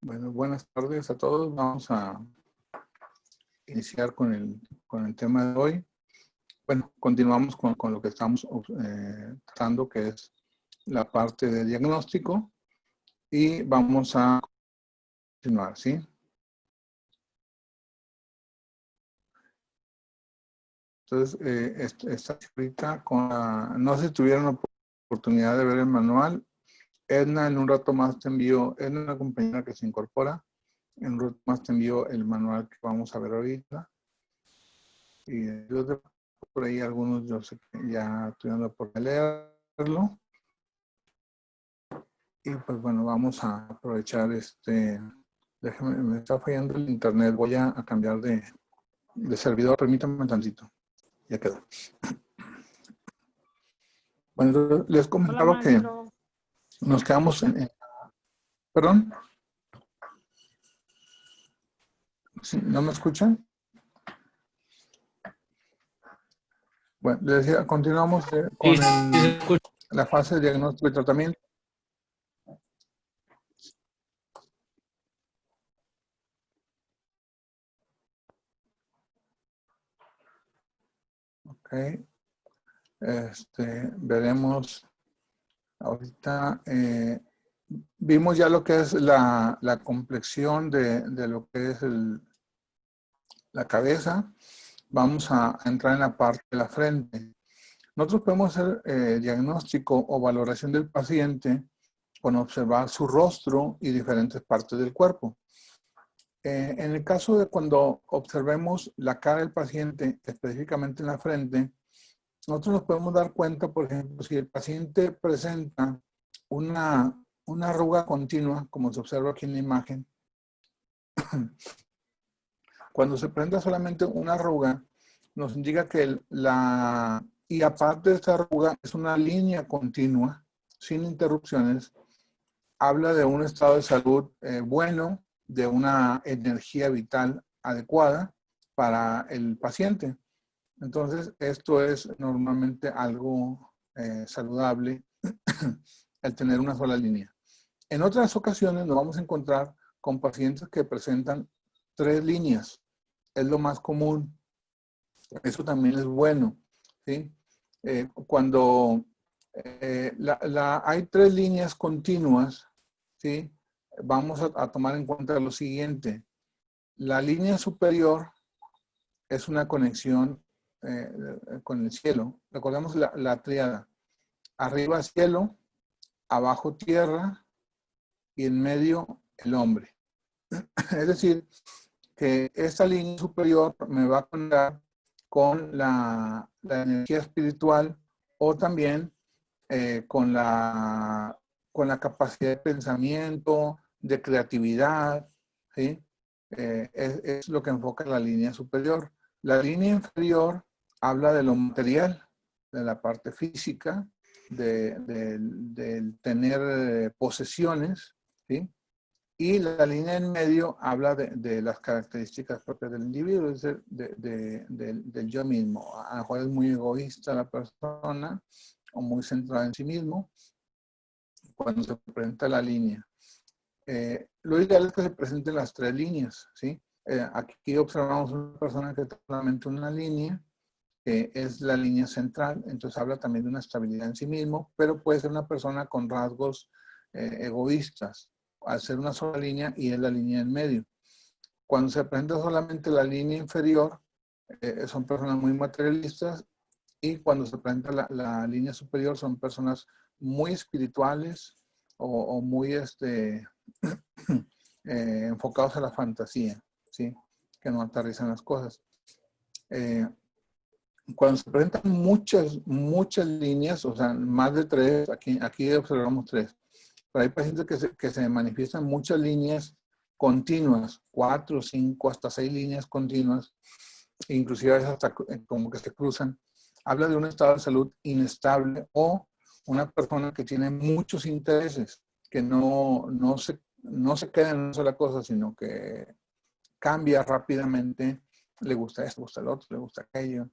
Bueno, buenas tardes a todos. Vamos a iniciar con el tema de hoy. Bueno, continuamos con lo que estamos tratando, que es la parte de diagnóstico, y vamos a continuar, ¿sí? Entonces, esta ahorita no sé si tuvieron oportunidad de ver el manual. Edna, en un rato más te envío, Edna es una compañera que se incorpora, en un rato más te envío el manual que vamos a ver ahorita. Y yo por ahí algunos yo sé que ya estoy dando por leerlo. Y pues bueno, vamos a aprovechar déjeme, me está fallando el internet, voy a cambiar de servidor, permítanme un tantito. Ya quedó. Bueno, les comentaba que nos quedamos ¿perdón? ¿Sí? ¿No me escuchan? Bueno, les decía, continuamos con la fase de diagnóstico y tratamiento. Ok. Veremos ahorita. Vimos ya lo que es la complexión de lo que es la cabeza. Vamos a entrar en la parte de la frente. Nosotros podemos hacer diagnóstico o valoración del paciente con observar su rostro y diferentes partes del cuerpo. En el caso de cuando observemos la cara del paciente, específicamente en la frente, nosotros nos podemos dar cuenta, por ejemplo, si el paciente presenta una arruga continua, como se observa aquí en la imagen. Cuando se presenta solamente una arruga, nos indica que y aparte de esta arruga, es una línea continua, sin interrupciones, habla de un estado de salud bueno, de una energía vital adecuada para el paciente. Entonces, esto es normalmente algo saludable, el tener una sola línea. En otras ocasiones nos vamos a encontrar con pacientes que presentan 3 líneas. Es lo más común. Eso también es bueno, ¿sí? Cuando hay 3 líneas continuas, ¿sí? Vamos a tomar en cuenta lo siguiente. La línea superior es una conexión con el cielo. Recordemos la tríada. Arriba cielo, abajo tierra y en medio el hombre. Es decir, que esta línea superior me va a conectar con la energía espiritual o también con la capacidad de pensamiento, de creatividad, ¿sí? Es lo que enfoca la línea superior. La línea inferior habla de lo material, de la parte física, del tener posesiones, ¿sí? Y la línea en medio habla de las características propias del individuo, es decir, del yo mismo. A lo mejor es muy egoísta la persona o muy centrada en sí mismo cuando se presenta la línea. Lo ideal es que se presenten las 3 líneas, ¿sí? Aquí observamos una persona que tiene solamente una línea, que es la línea central, entonces habla también de una estabilidad en sí mismo, pero puede ser una persona con rasgos egoístas, al ser una sola línea y es la línea en medio. Cuando se presenta solamente la línea inferior, son personas muy materialistas, y cuando se presenta la línea superior son personas muy espirituales o muy enfocados a la fantasía, ¿sí? Que no aterrizan las cosas. Cuando se presentan muchas líneas, o sea, más de 3, aquí observamos 3, pero hay pacientes que se manifiestan muchas líneas continuas, 4, 5, hasta 6 líneas continuas, inclusive a veces hasta como que se cruzan. Habla de un estado de salud inestable o una persona que tiene muchos intereses, que no se queda en una sola cosa, sino que cambia rápidamente, le gusta esto, le gusta el otro, le gusta aquello,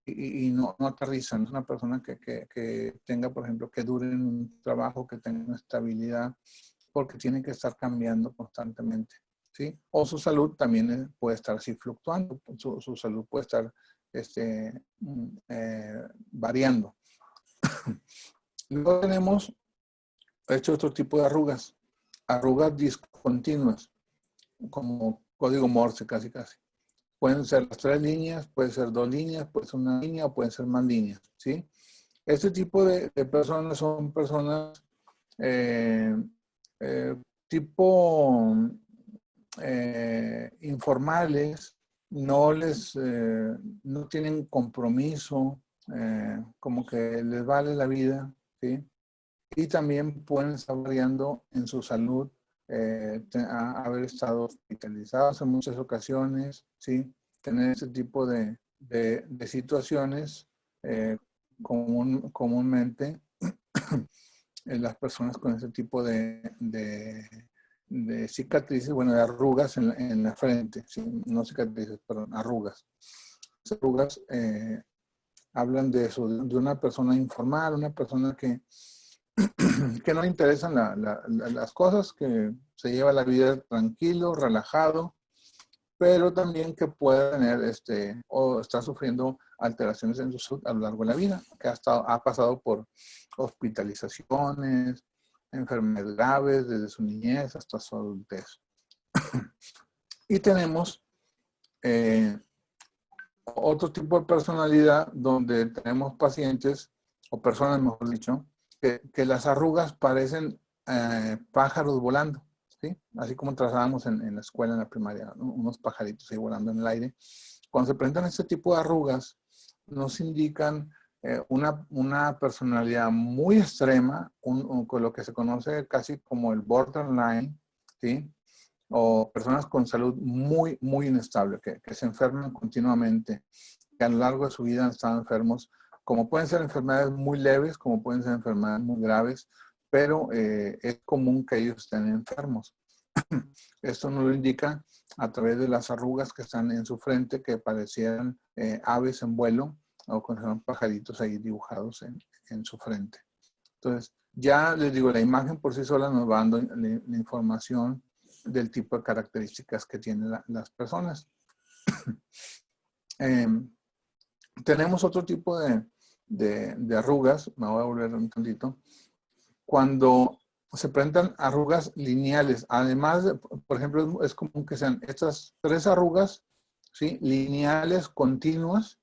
y no aterriza. No es una persona que tenga, por ejemplo, que dure en un trabajo, que tenga una estabilidad, porque tienen que estar cambiando constantemente, ¿sí? O su salud también puede estar así fluctuando, su salud puede estar variando. Luego tenemos otro tipo de arrugas discontinuas, como código Morse casi. Pueden ser las 3 líneas, pueden ser 2 líneas, puede ser una línea o pueden ser más líneas, ¿sí? Este tipo de personas son personas tipo informales, no tienen compromiso, como que les vale la vida, ¿sí? Y también pueden estar variando en su salud, haber estado hospitalizados en muchas ocasiones, ¿sí? Tener ese tipo de situaciones comúnmente en las personas con ese tipo de cicatrices, bueno, de arrugas en la frente, ¿sí? No cicatrices, perdón, arrugas. Las arrugas hablan de eso, de una persona informal, una persona que no le interesan las cosas, que se lleva la vida tranquilo, relajado, pero también que puede tener o está sufriendo alteraciones en su salud a lo largo de la vida, que ha pasado por hospitalizaciones, enfermedades graves desde su niñez hasta su adultez. Y tenemos otro tipo de personalidad donde tenemos pacientes, o personas mejor dicho, que las arrugas parecen pájaros volando, ¿sí? Así como trazábamos en la escuela, en la primaria, ¿no? Unos pajaritos ahí volando en el aire. Cuando se presentan este tipo de arrugas, nos indican una personalidad muy extrema, con lo que se conoce casi como el borderline, ¿sí? O personas con salud muy, muy inestable, que se enferman continuamente, que a lo largo de su vida han estado enfermos, como pueden ser enfermedades muy leves, como pueden ser enfermedades muy graves, pero es común que ellos estén enfermos. Esto nos lo indica a través de las arrugas que están en su frente, que parecieran aves en vuelo, o con pajaritos ahí dibujados en su frente. Entonces, ya les digo, la imagen por sí sola nos va dando la información del tipo de características que tienen las personas. Tenemos otro tipo de arrugas, me voy a volver un tantito, cuando se presentan arrugas lineales. Además, por ejemplo, es común que sean estas 3 arrugas, ¿sí? Lineales, continuas,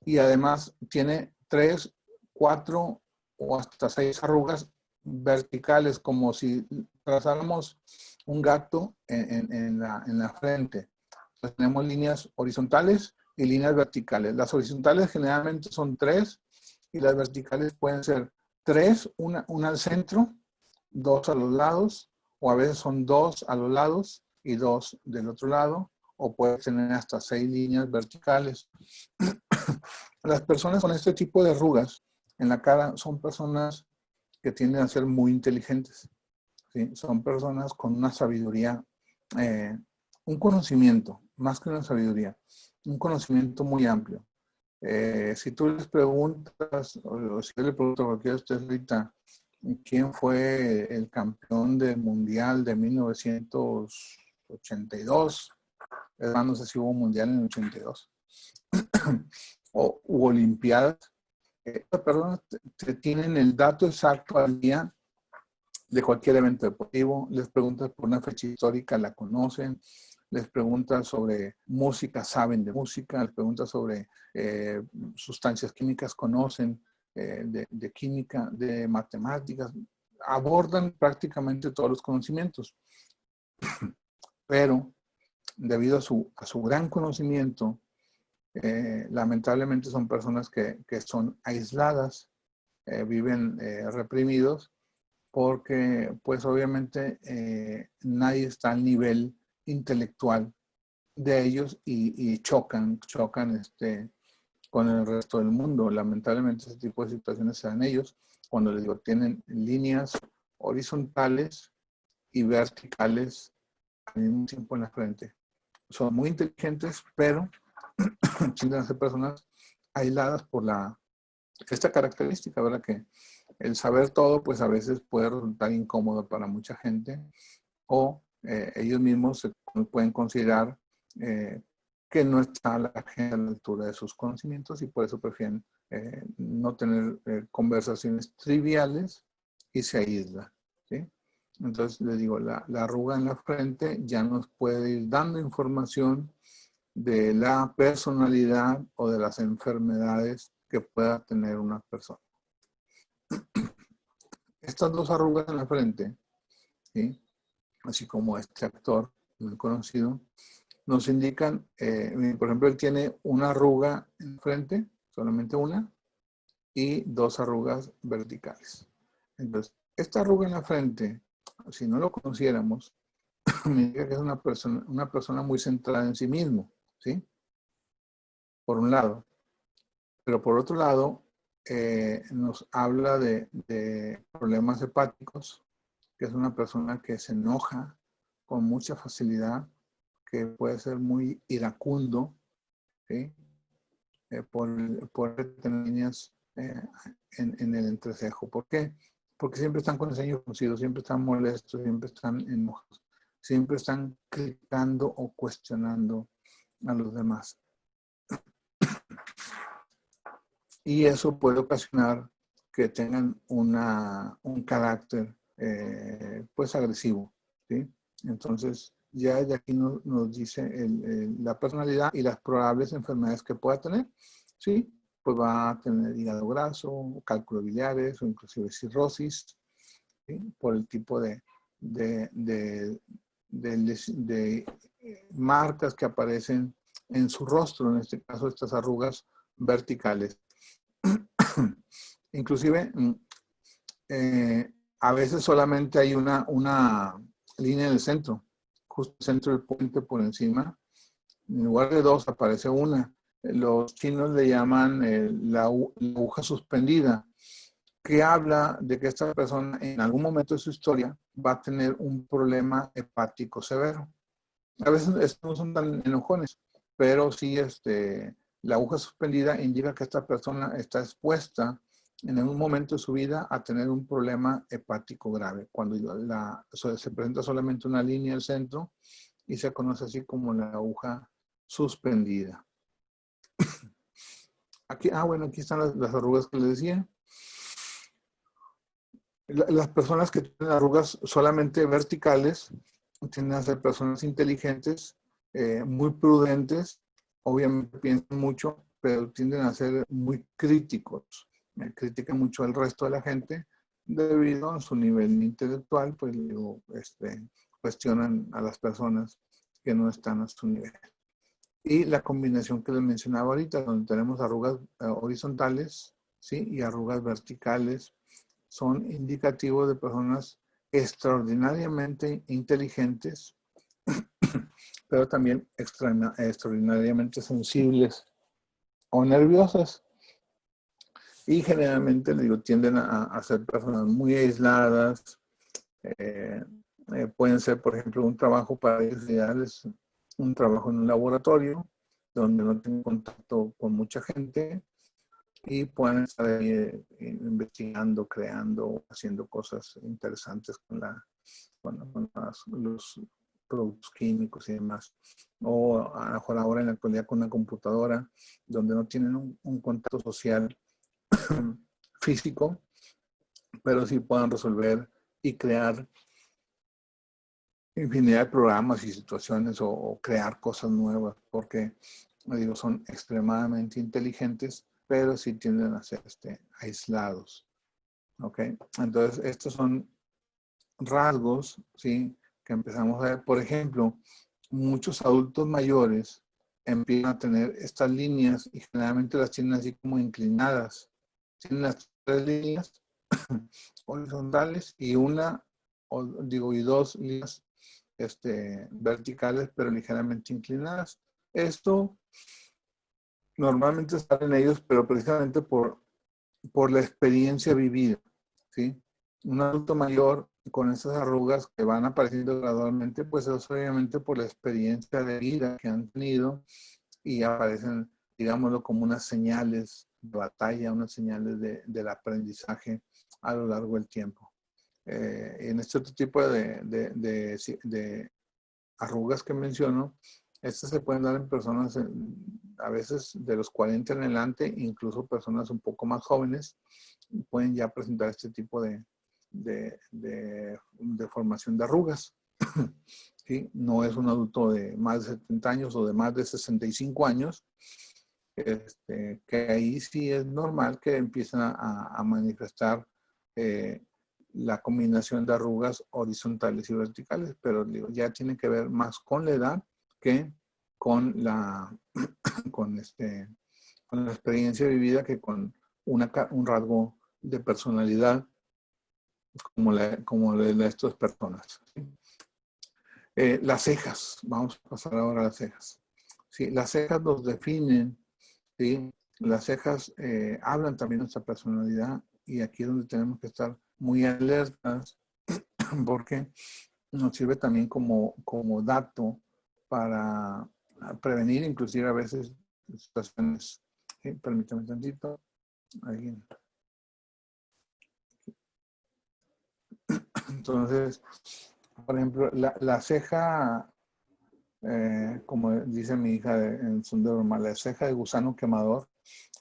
y además tiene 3, 4 o hasta 6 arrugas verticales, como si trazáramos un gato en la frente. Entonces, tenemos líneas horizontales y líneas verticales. Las horizontales generalmente son 3 y las verticales pueden ser 3, una al centro, 2 a los lados, o a veces son 2 a los lados y 2 del otro lado, o puede tener hasta 6 líneas verticales. Las personas con este tipo de arrugas en la cara son personas que tienden a ser muy inteligentes, ¿sí? Son personas con una sabiduría, un conocimiento, más que una sabiduría, un conocimiento muy amplio. Si tú les preguntas, o si yo le pregunto a cualquiera de ustedes ahorita, ¿quién fue el campeón del mundial de 1982? No sé si hubo mundial en el 82. U olimpiadas. Estas personas tienen el dato exacto al día de cualquier evento deportivo. Les preguntas por una fecha histórica, la conocen. Les preguntas sobre música, saben de música. Les preguntas sobre sustancias químicas, conocen de química, de matemáticas. Abordan prácticamente todos los conocimientos. Pero debido a su gran conocimiento, lamentablemente son personas que son aisladas, viven reprimidos, porque pues obviamente nadie está al nivel intelectual de ellos y chocan con el resto del mundo. Lamentablemente ese tipo de situaciones se dan ellos cuando les digo, tienen líneas horizontales y verticales al mismo tiempo en la frente. Son muy inteligentes, pero tienden a ser personas aisladas por esta característica, ¿verdad? Que el saber todo, pues a veces puede resultar incómodo para mucha gente, o ellos mismos se pueden considerar que no está a la gente a la altura de sus conocimientos y por eso prefieren no tener conversaciones triviales y se aísla, ¿sí? Entonces, les digo, la arruga en la frente ya nos puede ir dando información de la personalidad o de las enfermedades que pueda tener una persona. Estas dos arrugas en la frente, ¿sí?, así como este actor muy conocido, nos indican, por ejemplo, él tiene una arruga en la frente, solamente una, y dos arrugas verticales. Entonces, esta arruga en la frente, si no lo conociéramos, me indica que es una persona muy centrada en sí mismo, ¿sí? Por un lado. Pero por otro lado, nos habla de problemas hepáticos, que es una persona que se enoja con mucha facilidad, que puede ser muy iracundo, ¿sí? Por tener líneas en el entrecejo. ¿Por qué? Porque siempre están con el ceño fruncido, siempre están molestos, siempre están enojados, siempre están criticando o cuestionando a los demás. Y eso puede ocasionar que tengan un carácter pues agresivo, ¿sí? Entonces, ya de aquí nos dice la personalidad y las probables enfermedades que pueda tener, ¿sí? Pues va a tener hígado graso, cálculos biliares o inclusive cirrosis, ¿sí? Por el tipo de marcas que aparecen en su rostro, en este caso estas arrugas verticales. Inclusive, a veces solamente hay una línea en el centro, justo el centro del puente por encima. En lugar de dos aparece una. Los chinos le llaman la aguja suspendida, que habla de que esta persona en algún momento de su historia va a tener un problema hepático severo. A veces estos no son tan enojones, pero sí la aguja suspendida indica que esta persona está expuesta en algún momento de su vida a tener un problema hepático grave, cuando se presenta solamente una línea al centro y se conoce así como la aguja suspendida. Aquí, bueno, aquí están las arrugas que les decía. Las personas que tienen arrugas solamente verticales tienden a ser personas inteligentes, muy prudentes, obviamente piensan mucho, pero tienden a ser muy críticos. Critican mucho al resto de la gente debido a su nivel intelectual, pues digo, cuestionan a las personas que no están a su nivel. Y la combinación que les mencionaba ahorita, donde tenemos arrugas horizontales, ¿sí?, y arrugas verticales, son indicativos de personas extraordinariamente inteligentes, pero también extraordinariamente sensibles o nerviosas. Y generalmente, le digo, tienden a ser personas muy aisladas. Pueden ser, por ejemplo, un trabajo para ellos ideales, un trabajo en un laboratorio, donde no tienen contacto con mucha gente, y pueden estar ahí investigando, creando, haciendo cosas interesantes con los productos químicos y demás. O a lo mejor ahora en la actualidad con una computadora, donde no tienen un contacto social físico, pero sí puedan resolver y crear infinidad de programas y situaciones o crear cosas nuevas, porque, digo, son extremadamente inteligentes, pero sí tienden a ser aislados. ¿Ok? Entonces, estos son rasgos, ¿sí?, que empezamos a ver. Por ejemplo, muchos adultos mayores empiezan a tener estas líneas y generalmente las tienen así como inclinadas. Tienen las tres líneas horizontales y y dos líneas verticales, pero ligeramente inclinadas. Esto normalmente está en ellos, pero precisamente por la experiencia vivida, ¿sí? Un adulto mayor con esas arrugas que van apareciendo gradualmente, pues es obviamente por la experiencia de vida que han tenido y aparecen, digámoslo, como unas señales de batalla, unas señales del aprendizaje a lo largo del tiempo. En este otro tipo de arrugas que menciono, estas se pueden dar en personas a veces de los 40 en adelante, incluso personas un poco más jóvenes pueden ya presentar este tipo de formación de arrugas. ¿Sí? No es un adulto de más de 70 años o de más de 65 años, que ahí sí es normal que empiecen a manifestar la combinación de arrugas horizontales y verticales, pero digo, ya tiene que ver más con la edad que con con la experiencia vivida, que con un rasgo de personalidad como la de estas personas. ¿Sí? Las cejas, vamos a pasar ahora a las cejas. ¿Sí? Las cejas nos definen, ¿sí? Las cejas hablan también de nuestra personalidad, y aquí es donde tenemos que estar muy alertas porque nos sirve también como dato para prevenir inclusive a veces situaciones. ¿Sí? Permítame tantito. Alguien. Entonces, por ejemplo, la ceja, como dice mi hija en su normal, la ceja de gusano quemador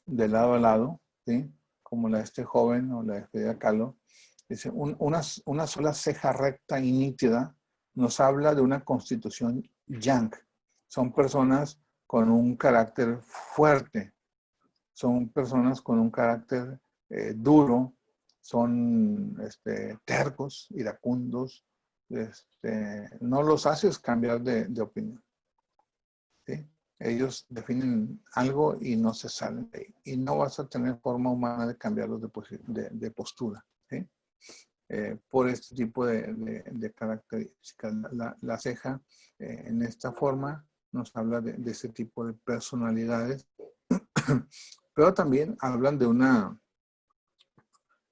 de lado a lado, ¿sí? Como la de este joven o la de Frida Kahlo. Dice, una sola ceja recta y nítida nos habla de una constitución yang. Son personas con un carácter fuerte, son personas con un carácter duro, son tercos, iracundos, no los haces cambiar de opinión. ¿Sí? Ellos definen algo y no se salen de ahí. Y no vas a tener forma humana de cambiarlos de postura. ¿Sí? Por este tipo de características. La ceja, en esta forma, nos habla de ese tipo de personalidades. Pero también hablan de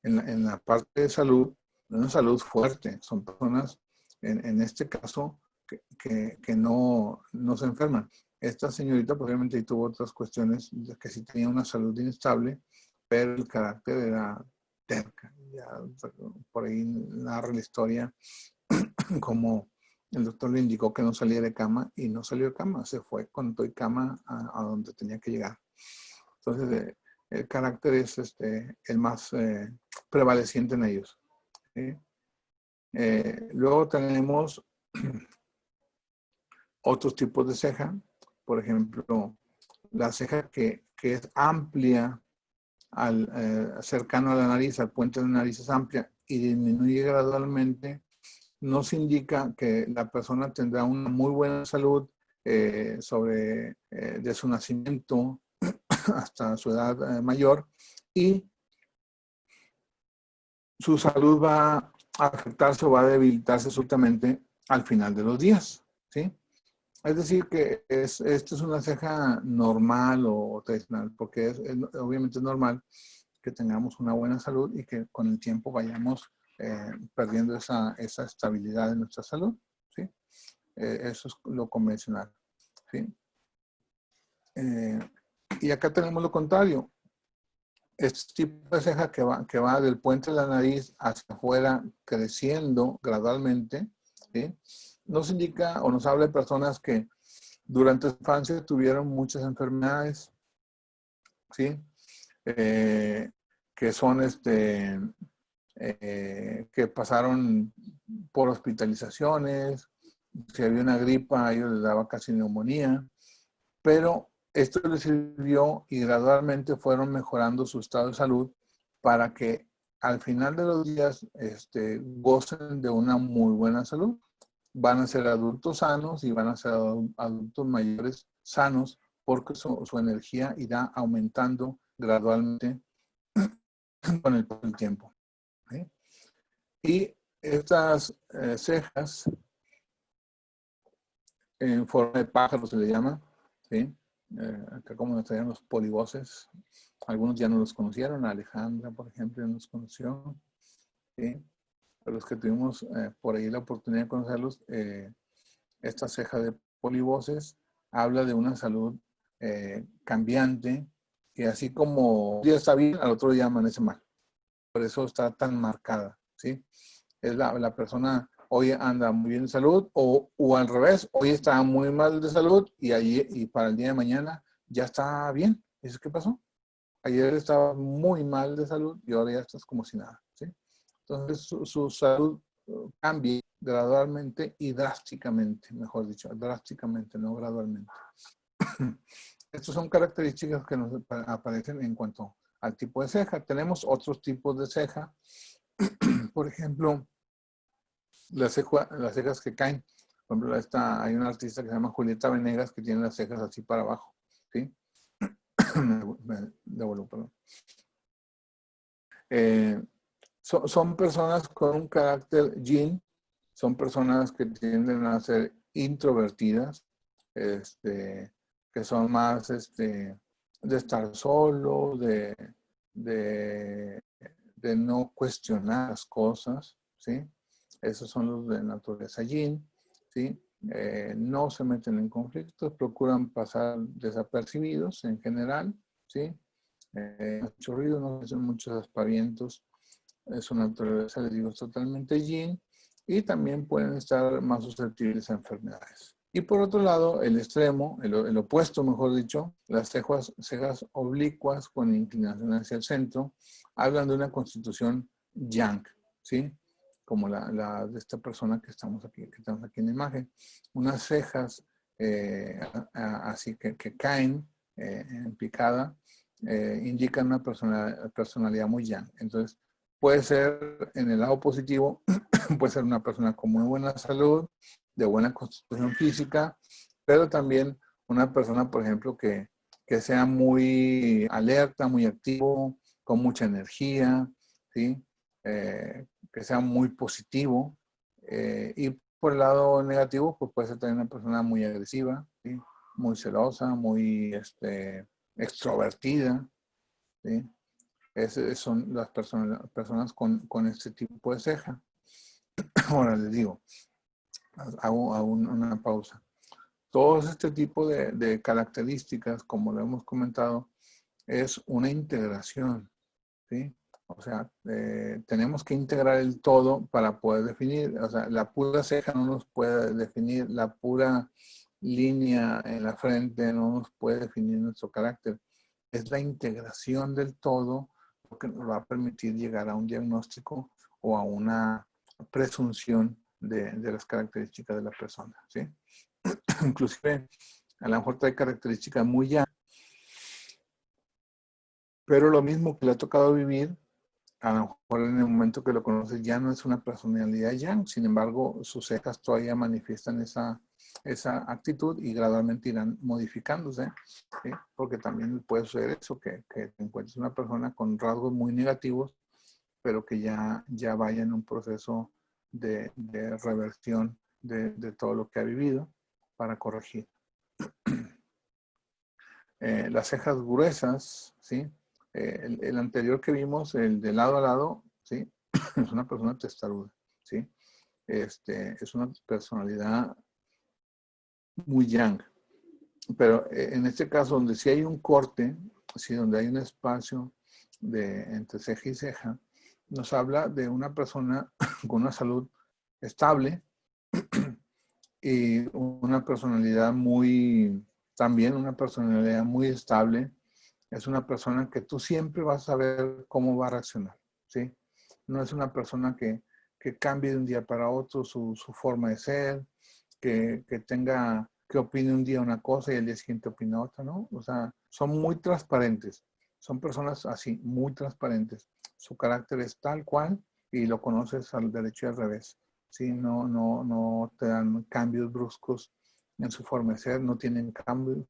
en la parte de salud, de una salud fuerte. Son personas, en este caso, que no se enferman. Esta señorita probablemente tuvo otras cuestiones, que sí tenía una salud inestable, pero el carácter era terca. Ya, por ahí narra la historia como el doctor le indicó que no salía de cama, y no salió de cama, se fue con todo y cama a donde tenía que llegar. Entonces, el carácter es el más prevaleciente en ellos. ¿Sí? Luego tenemos otros tipos de ceja. Por ejemplo, la ceja que es amplia, cercano a la nariz, al puente de la nariz es amplia y disminuye gradualmente, nos indica que la persona tendrá una muy buena salud de su nacimiento hasta su edad mayor, y su salud va a afectarse o va a debilitarse absolutamente al final de los días. ¿Sí? Es decir, que esto es una ceja normal o tradicional, porque obviamente es normal que tengamos una buena salud y que con el tiempo vayamos perdiendo esa estabilidad de nuestra salud. ¿Sí? Eso es lo convencional. ¿Sí? Y acá tenemos lo contrario. Este tipo de ceja que va del puente de la nariz hacia afuera, creciendo gradualmente, ¿sí? Nos indica o nos habla de personas que durante su infancia tuvieron muchas enfermedades, ¿sí? Que son que pasaron por hospitalizaciones. Si había una gripa, a ellos les daba casi neumonía, pero esto les sirvió y gradualmente fueron mejorando su estado de salud para que al final de los días gocen de una muy buena salud. Van a ser adultos sanos y van a ser adultos mayores sanos, porque su energía irá aumentando gradualmente con el tiempo. ¿Sí? Y estas cejas en forma de pájaro se le llama, ¿sí? Acá como nos traían los polivoces, algunos ya no los conocieron. Alejandra, por ejemplo, ya nos conoció, ¿sí? A los que tuvimos por ahí la oportunidad de conocerlos, esta ceja de polivoces habla de una salud cambiante Y así como un día está bien, al otro día amanece mal. Por eso está tan marcada, ¿sí? Es la persona hoy anda muy bien de salud o al revés, hoy está muy mal de salud y para el día de mañana ya está bien. ¿Y eso qué pasó? Ayer estaba muy mal de salud y ahora ya estás como si nada, ¿sí? Entonces su salud cambia gradualmente y drásticamente, mejor dicho, drásticamente, no gradualmente. Estas son características que nos aparecen en cuanto al tipo de ceja. Tenemos otros tipos de ceja. Por ejemplo, las cejas que caen. Por ejemplo, hay una artista que se llama Julieta Venegas que tiene las cejas así para abajo. ¿Sí? Me devuelvo, perdón. Son personas con un carácter yin. Son personas que tienden a ser introvertidas. Que son más de estar solo, de no cuestionar las cosas, ¿sí? Esos son los de naturaleza yin, ¿sí? No se meten en conflictos, procuran pasar desapercibidos en general, ¿sí? Mucho ruido, no hacen muchos aspavientos. Su naturaleza, les digo, es totalmente yin y también pueden estar más susceptibles a enfermedades. Y por otro lado, el extremo, el opuesto, mejor dicho, las cejas oblicuas con inclinación hacia el centro, hablan de una constitución yang, ¿sí? Como la de esta persona que estamos aquí, en la imagen. Unas cejas así que caen en picada, indican una personalidad muy yang. Entonces, puede ser en el lado positivo, puede ser una persona con muy buena salud, de buena constitución física, pero también una persona, por ejemplo, que sea muy alerta, muy activo, con mucha energía, ¿sí? Que sea muy positivo. Y por el lado negativo, pues puede ser también una persona muy agresiva, ¿sí? Muy celosa, muy extrovertida, ¿sí? Son las personas con este tipo de ceja. Ahora les digo, hago una pausa. Todo este tipo de características, como lo hemos comentado, es una integración, ¿sí? O sea, tenemos que integrar el todo para poder definir. O sea, la pura ceja no nos puede definir, la pura línea en la frente no nos puede definir nuestro carácter. Es la integración del todo lo que nos va a permitir llegar a un diagnóstico o a una presunción de las características de la persona, ¿sí? Inclusive, a lo mejor trae características muy ya, pero lo mismo que le ha tocado vivir, a lo mejor en el momento que lo conoces ya no es una personalidad yang, sin embargo, sus cejas todavía manifiestan esa actitud y gradualmente irán modificándose, ¿sí? Porque también puede suceder eso, que te encuentres una persona con rasgos muy negativos, pero que ya vaya en un proceso de reversión de todo lo que ha vivido para corregir. Las cejas gruesas, ¿sí? El anterior que vimos, el de lado a lado, ¿sí? Es una persona testaruda, ¿sí? Es una personalidad muy yang. Pero en este caso, donde sí hay un corte, sí, donde hay un espacio entre ceja y ceja, nos habla de una persona con una salud estable y una personalidad también una personalidad muy estable. Es una persona que tú siempre vas a saber cómo va a reaccionar, ¿sí? No es una persona que cambie de un día para otro su forma de ser, que opine un día una cosa y el día siguiente opina otra, ¿no? O sea, son muy transparentes. Son personas así, muy transparentes. Su carácter es tal cual y lo conoces al derecho y al revés. ¿Sí? No te dan cambios bruscos en su forma de ser, no tienen cambios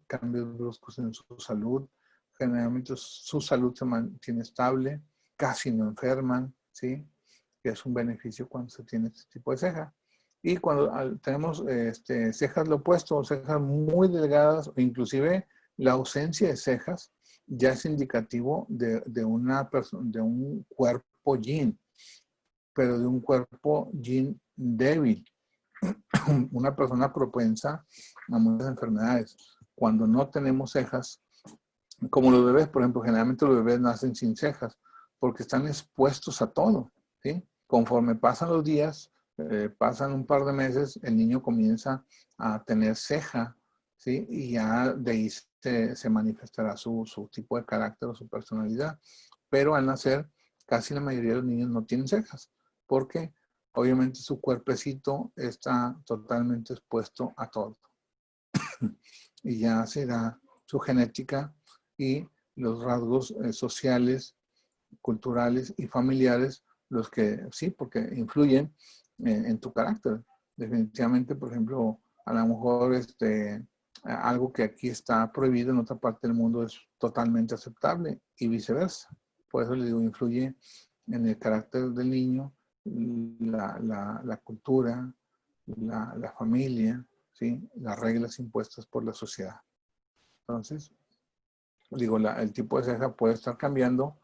bruscos en su salud. Generalmente su salud se mantiene estable, casi no enferman, ¿sí? Que es un beneficio cuando se tiene este tipo de ceja. Y cuando tenemos cejas lo opuesto, cejas muy delgadas, o inclusive la ausencia de cejas, ya es indicativo de un cuerpo yin, pero de un cuerpo yin débil, una persona propensa a muchas enfermedades. Cuando no tenemos cejas, Como los bebés, por ejemplo, generalmente los bebés nacen sin cejas porque están expuestos a todo, ¿sí? Conforme pasan los días, pasan un par de meses, el niño comienza a tener ceja, ¿sí? Y ya de ahí se manifestará su tipo de carácter o su personalidad. Pero al nacer, casi la mayoría de los niños no tienen cejas, porque obviamente su cuerpecito está totalmente expuesto a todo. Y ya será su genética y los rasgos sociales, culturales y familiares los que sí, porque influyen en tu carácter. Definitivamente, por ejemplo, a lo mejor algo que aquí está prohibido en otra parte del mundo es totalmente aceptable y viceversa. Por eso le digo, influye en el carácter del niño, la cultura, la familia, ¿sí? Las reglas impuestas por la sociedad. Entonces, digo, el tipo de ceja puede estar cambiando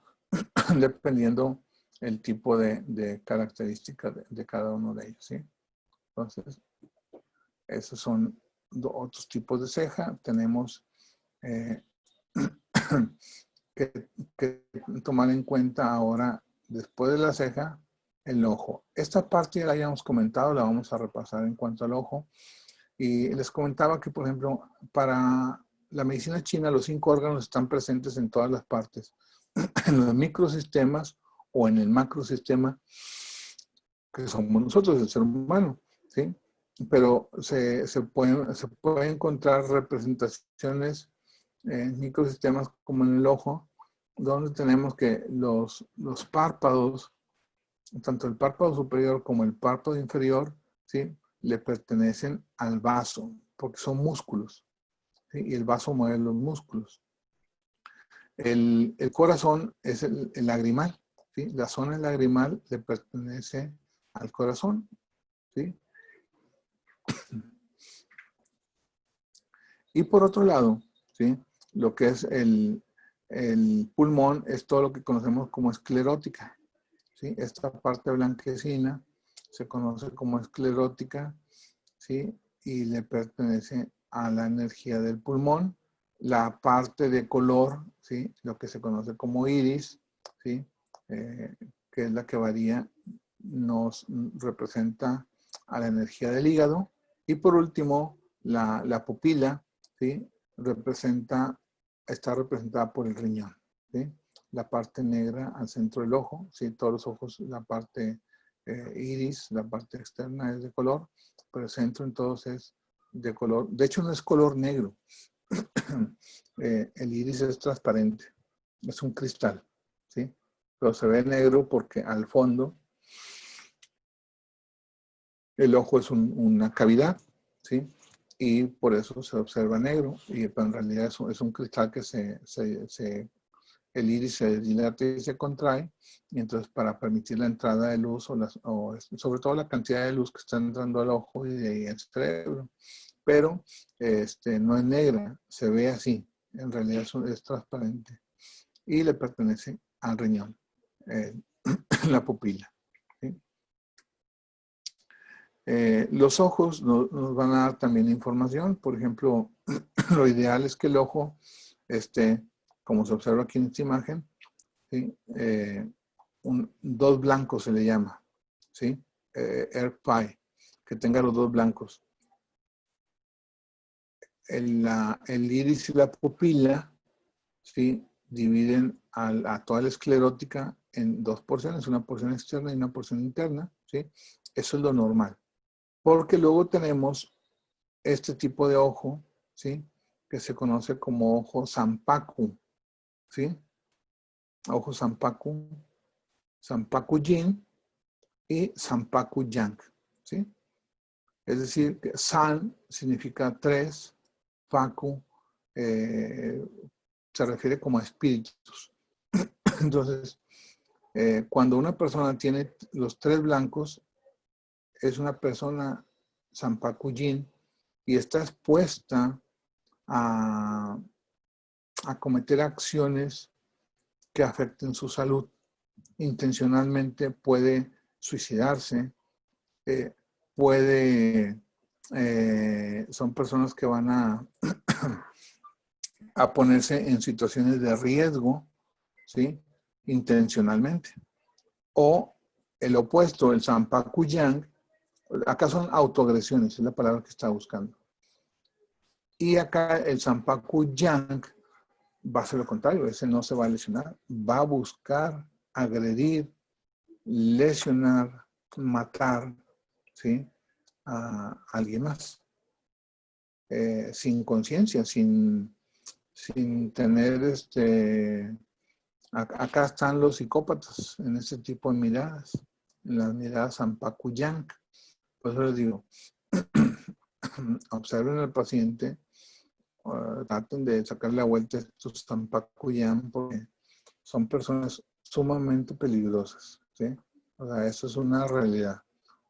dependiendo el tipo de características de cada uno de ellos, ¿sí? Entonces, esos son otros tipos de ceja. Tenemos eh, que tomar en cuenta ahora, después de la ceja, el ojo. Esta parte ya la habíamos comentado, la vamos a repasar en cuanto al ojo. Y les comentaba que, por ejemplo, para la medicina china, los 5 órganos están presentes en todas las partes, en los microsistemas o en el macrosistema, que somos nosotros, el ser humano, ¿sí? Pero se puede encontrar representaciones en microsistemas como en el ojo, donde tenemos que los párpados, tanto el párpado superior como el párpado inferior, ¿sí? Le pertenecen al vaso, porque son músculos, ¿sí? Y el vaso mueve los músculos. El corazón es el lagrimal, ¿sí? La zona lagrimal le pertenece al corazón, ¿sí? Y por otro lado, ¿sí? Lo que es el pulmón es todo lo que conocemos como esclerótica, ¿sí? Esta parte blanquecina se conoce como esclerótica, ¿sí? Y le pertenece a la energía del pulmón. La parte de color, ¿sí? Lo que se conoce como iris, ¿sí? Que es la que varía, nos representa a la energía del hígado. Y por último, la pupila, ¿sí? Está representada por el riñón, ¿sí? La parte negra al centro del ojo, ¿sí? Todos los ojos, la parte iris, la parte externa es de color, pero el centro entonces es de color, de hecho no es color negro, el iris es transparente, es un cristal, ¿sí? Pero se ve negro porque al fondo el ojo es una cavidad, ¿sí? Y por eso se observa negro, pero en realidad es un cristal que el iris se dilata y se contrae, y entonces para permitir la entrada de luz o sobre todo la cantidad de luz que está entrando al ojo y de ahí al cerebro. Pero no es negra, se ve así, en realidad es transparente y le pertenece al riñón, la pupila, ¿sí? Los ojos nos van a dar también información. Por ejemplo, lo ideal es que el ojo esté, como se observa aquí en esta imagen, ¿sí? Dos blancos se le llama, ¿sí? Air pie, que tenga los dos blancos. El iris y la pupila, ¿sí? Dividen a toda la esclerótica en dos porciones, una porción externa y una porción interna, ¿sí? Eso es lo normal. Porque luego tenemos este tipo de ojo, ¿sí? Que se conoce como ojo Sampaku, ¿sí? Ojo Sampaku, Sampaku Yin y Sampaku Yang, ¿sí? Es decir, que San significa 3, Paku se refiere como a espíritus. Entonces, cuando una persona tiene los 3 blancos, es una persona Sampaku Yin y está expuesta a cometer acciones que afecten su salud. Intencionalmente puede suicidarse, son personas que van a a ponerse en situaciones de riesgo, ¿sí? Intencionalmente. O el opuesto, el Sanpaku Yang, acá son autoagresiones, es la palabra que está buscando. Y acá el Sanpaku Yang va a ser lo contrario, ese no se va a lesionar, va a buscar agredir, lesionar, matar, ¿sí? A alguien más. Sin conciencia, sin tener acá están los psicópatas en este tipo de miradas, en las miradas Sanpaku Yang. Por eso les digo, observen al paciente, traten de sacarle la vuelta a estos Sanpaku Yang porque son personas sumamente peligrosas, ¿sí? O sea, eso es una realidad.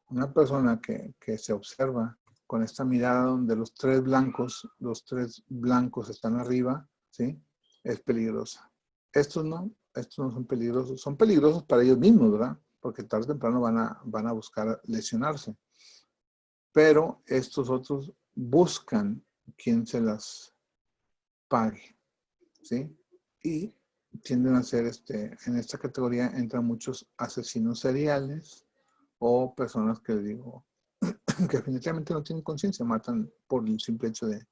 Una persona que se observa con esta mirada donde los tres blancos están arriba, ¿sí? Es peligrosa. Estos no son peligrosos para ellos mismos, ¿verdad? Porque tarde o temprano van a buscar lesionarse. Pero estos otros buscan quien se las pague, ¿sí? Y tienden a ser, en esta categoría entran muchos asesinos seriales o personas que digo, que definitivamente no tienen conciencia, matan por el simple hecho de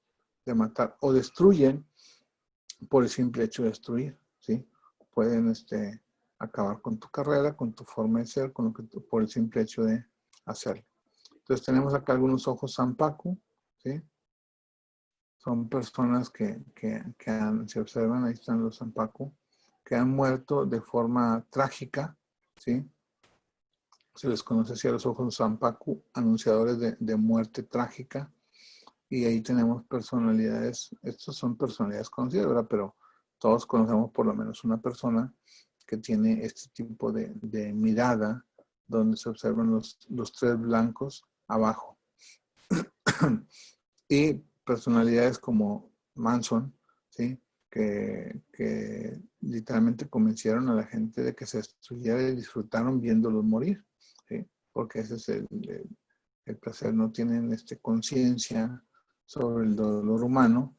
matar o destruyen por el simple hecho de destruir, ¿sí? Pueden acabar con tu carrera, con tu forma de ser, con lo que por el simple hecho de hacerlo. Entonces tenemos acá algunos ojos Sanpaku, ¿sí? Son personas que se observan, ahí están los Sanpaku, que han muerto de forma trágica, ¿sí? Se les conoce así a los ojos Sanpaku, anunciadores de muerte trágica. Y ahí tenemos personalidades, estos son personalidades conocidas, ¿verdad? Pero todos conocemos por lo menos una persona que tiene este tipo de mirada donde se observan los tres blancos abajo. Y personalidades como Manson, ¿sí? Que literalmente convencieron a la gente de que se destruyera y disfrutaron viéndolos morir, ¿sí? Porque ese es el placer, no tienen conciencia sobre el dolor humano,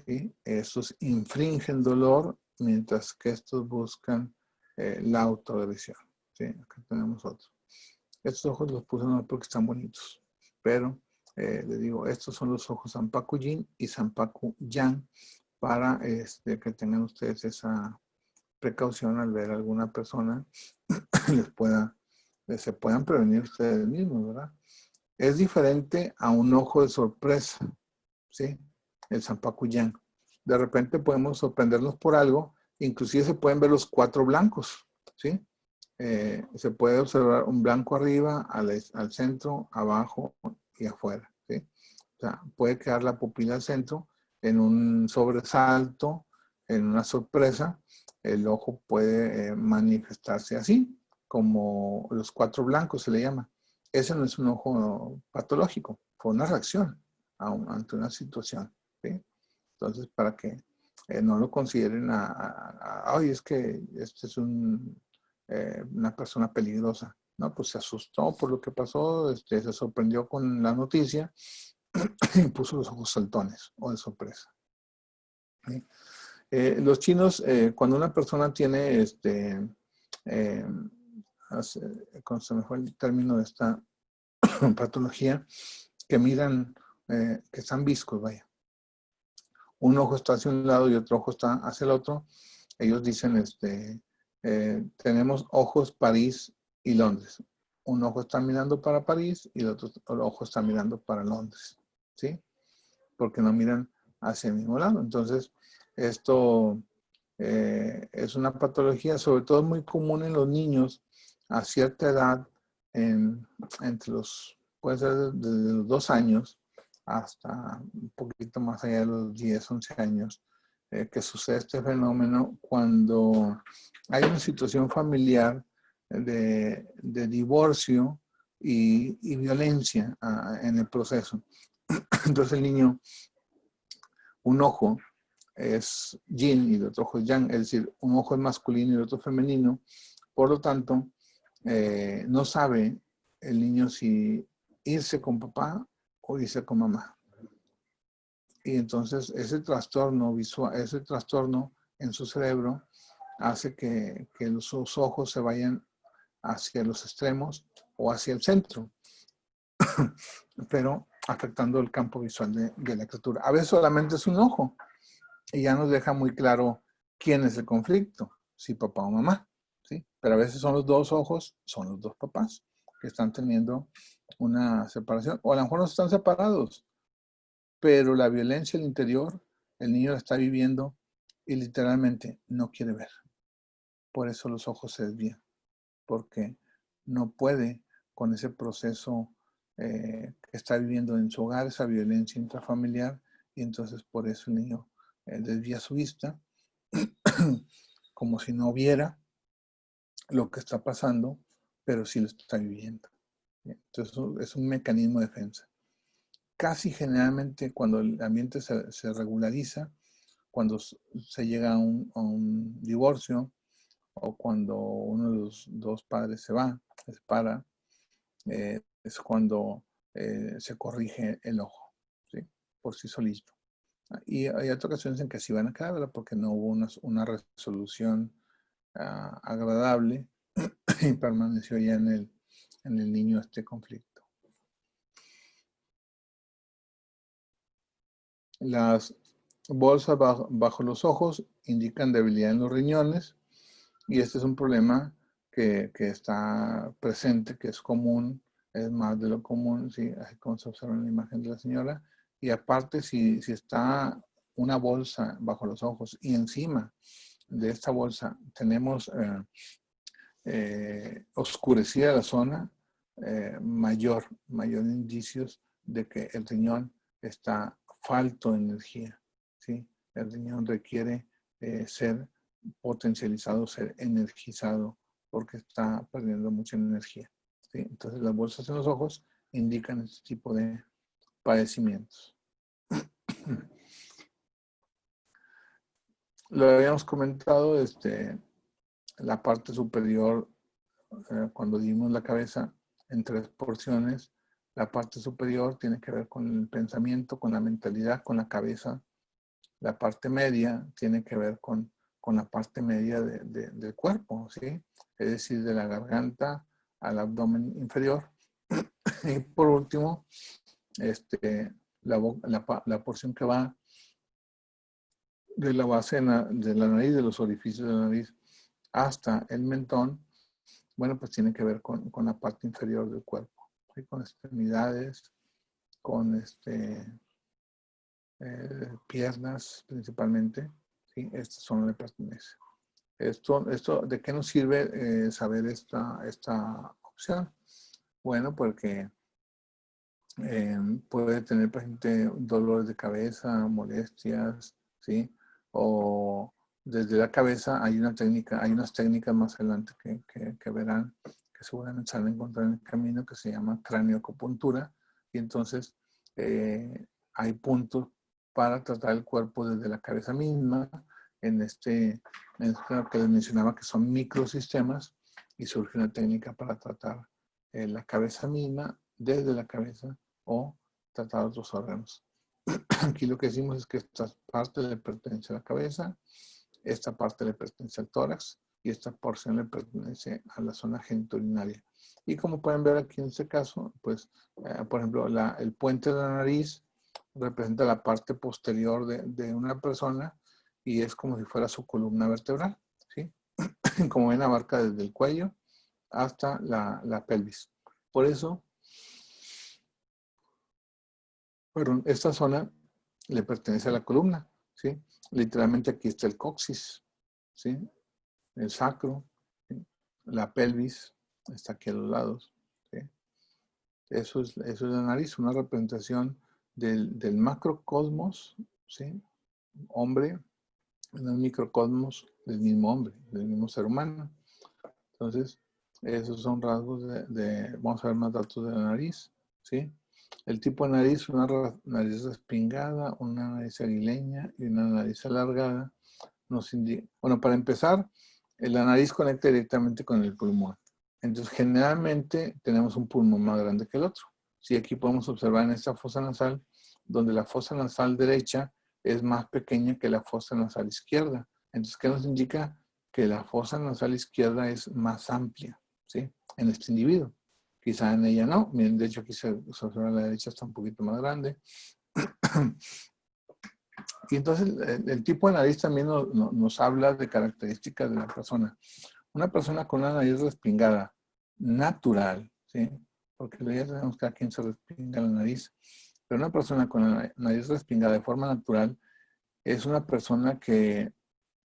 ¿sí? Estos infringen dolor mientras que estos buscan la autoagresión, ¿sí? Acá tenemos otro. Estos ojos los puse no porque están bonitos, pero les digo, estos son los ojos Sanpaku Yin y Sanpaku Yang para que tengan ustedes esa precaución al ver a alguna persona se puedan prevenir ustedes mismos, ¿verdad? Es diferente a un ojo de sorpresa, ¿sí? El Sanpaku Yang. De repente podemos sorprendernos por algo, inclusive se pueden ver los cuatro blancos, ¿sí? Se puede observar un blanco arriba, al centro, abajo y afuera, ¿sí? O sea, puede quedar la pupila al centro en un sobresalto, en una sorpresa. El ojo puede manifestarse así, como los cuatro blancos se le llama. Ese no es un ojo patológico, fue una reacción ante una situación, ¿sí? Entonces, para que no lo consideren ay, es que este es una persona peligrosa. No, pues se asustó por lo que pasó, se sorprendió con la noticia y puso los ojos saltones o de sorpresa. ¿Sí? Los chinos, cuando una persona tiene, cuando se me fue el término de esta patología, que miran, que están viscos, vaya. Un ojo está hacia un lado y otro ojo está hacia el otro. Ellos dicen, tenemos ojos París y Londres. Un ojo está mirando para París y el otro ojo está mirando para Londres, ¿sí? Porque no miran hacia el mismo lado. Entonces, esto es una patología, sobre todo muy común en los niños a cierta edad, puede ser desde los 2 años hasta un poquito más allá de los 10, 11 años, que sucede este fenómeno cuando hay una situación familiar de divorcio y violencia en el proceso. Entonces el niño, un ojo es yin y el otro ojo es yang, es decir, un ojo es masculino y el otro femenino. Por lo tanto, no sabe el niño si irse con papá o irse con mamá. Y entonces ese trastorno visual, ese trastorno en su cerebro hace que sus ojos se vayan hacia los extremos o hacia el centro, pero afectando el campo visual de la criatura. A veces solamente es un ojo y ya nos deja muy claro quién es el conflicto, si papá o mamá, ¿sí? Pero a veces son los dos ojos, son los dos papás que están teniendo una separación, o a lo mejor no están separados, pero la violencia al interior, el niño la está viviendo y literalmente no quiere ver. Por eso los ojos se desvían, porque no puede con ese proceso que está viviendo en su hogar, esa violencia intrafamiliar, y entonces por eso el niño desvía su vista, como si no viera lo que está pasando, pero sí lo está viviendo. Entonces es un mecanismo de defensa. Casi generalmente cuando el ambiente se regulariza, cuando se llega a un divorcio o cuando uno de los dos padres se va, se separa, es cuando se corrige el ojo, ¿sí? Por sí solito. Y hay otras ocasiones en que sí van a quedar, ¿verdad? Porque no hubo una resolución agradable y permaneció ya en el niño este conflicto. Las bolsas bajo los ojos indican debilidad en los riñones y este es un problema que está presente, que es común, es más de lo común, ¿sí? Así como se observa en la imagen de la señora. Y aparte, si está una bolsa bajo los ojos y encima de esta bolsa tenemos oscurecida la zona, mayor indicios de que el riñón está falto de energía, ¿sí? El riñón requiere ser potencializado, ser energizado, porque está perdiendo mucha energía, ¿sí? Entonces las bolsas en los ojos indican este tipo de padecimientos. Lo habíamos comentado, la parte superior, cuando dividimos la cabeza en 3 porciones, la parte superior tiene que ver con el pensamiento, con la mentalidad, con la cabeza. La parte media tiene que ver con la parte media del cuerpo, ¿sí? Es decir, de la garganta al abdomen inferior. Y por último, la porción que va de la base de la nariz, de los orificios de la nariz, hasta el mentón, bueno, pues tiene que ver con la parte inferior del cuerpo, ¿sí? Con extremidades, con piernas principalmente, ¿sí? Estas son le pertenece. Esto, ¿de qué nos sirve saber esta opción? Bueno, porque puede tener paciente dolores de cabeza, molestias, ¿sí? O desde la cabeza hay unas técnicas más adelante que verán, que seguramente se van a encontrar en el camino, que se llama cranioacupuntura, y entonces hay puntos para tratar el cuerpo desde la cabeza misma, en esto que les mencionaba que son microsistemas, y surge una técnica para tratar la cabeza misma desde la cabeza o tratar otros órganos. Aquí lo que decimos es que esta parte le pertenece a la cabeza, esta parte le pertenece al tórax y esta porción le pertenece a la zona genitourinaria. Y como pueden ver aquí en este caso, pues, por ejemplo, el puente de la nariz representa la parte posterior de una persona y es como si fuera su columna vertebral, ¿sí? Como ven, abarca desde el cuello hasta la pelvis. Por eso, perdón, esta zona le pertenece a la columna, ¿sí? Literalmente aquí está el coxis, ¿sí? El sacro, ¿sí? La pelvis está aquí a los lados, ¿sí? Eso es la nariz, una representación del macrocosmos, ¿sí? Hombre, en el microcosmos del mismo hombre, del mismo ser humano. Entonces, esos son rasgos vamos a ver más datos de la nariz, ¿sí? El tipo de nariz, una nariz respingada, una nariz aguileña y una nariz alargada. Bueno, para empezar, la nariz conecta directamente con el pulmón. Entonces, generalmente tenemos un pulmón más grande que el otro. Sí, aquí podemos observar en esta fosa nasal donde la fosa nasal derecha es más pequeña que la fosa nasal izquierda. Entonces, ¿qué nos indica? Que la fosa nasal izquierda es más amplia, ¿sí? En este individuo. Quizá en ella no. Miren, de hecho, aquí se observa la derecha está un poquito más grande. Y entonces, el tipo de nariz también nos habla de características de la persona. Una persona con una nariz respingada, natural, ¿sí? Porque ya sabemos que a quien se respinga la nariz. Pero una persona con la nariz respingada de forma natural es una persona que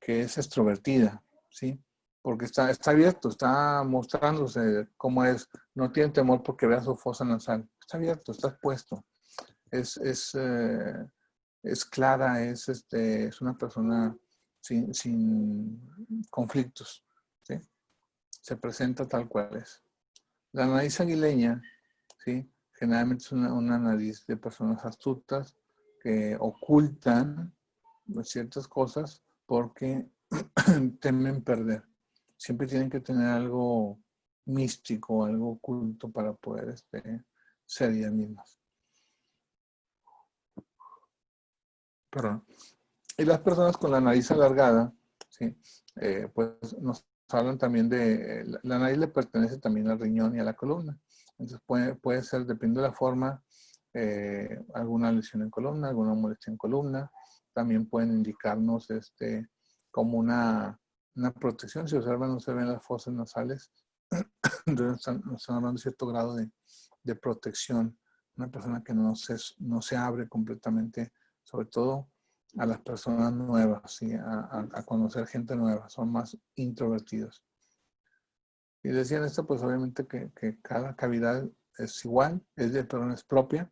es extrovertida, ¿sí? Porque está abierto, está mostrándose cómo es. No tiene temor porque vea su fosa nasal. Está abierto, está expuesto. Es clara, es una persona sin conflictos, ¿sí? Se presenta tal cual es. La nariz aguileña, ¿sí? Generalmente es una nariz de personas astutas que ocultan ciertas cosas porque temen perder. Siempre tienen que tener algo místico, algo oculto para poder ser ellas mismas. Perdón. Y las personas con la nariz alargada, ¿sí? Pues nos hablan también de, la nariz le pertenece también al riñón y a la columna. Entonces puede ser, depende de la forma, alguna lesión en columna, alguna molestia en columna. También pueden indicarnos como una protección. Si observan, no se ven las fosas nasales. Entonces están hablando de cierto grado de protección. Una persona que no se abre completamente, sobre todo a las personas nuevas, ¿sí? a conocer gente nueva, son más introvertidos. Y decían esto, pues obviamente que cada cavidad es igual, es propia,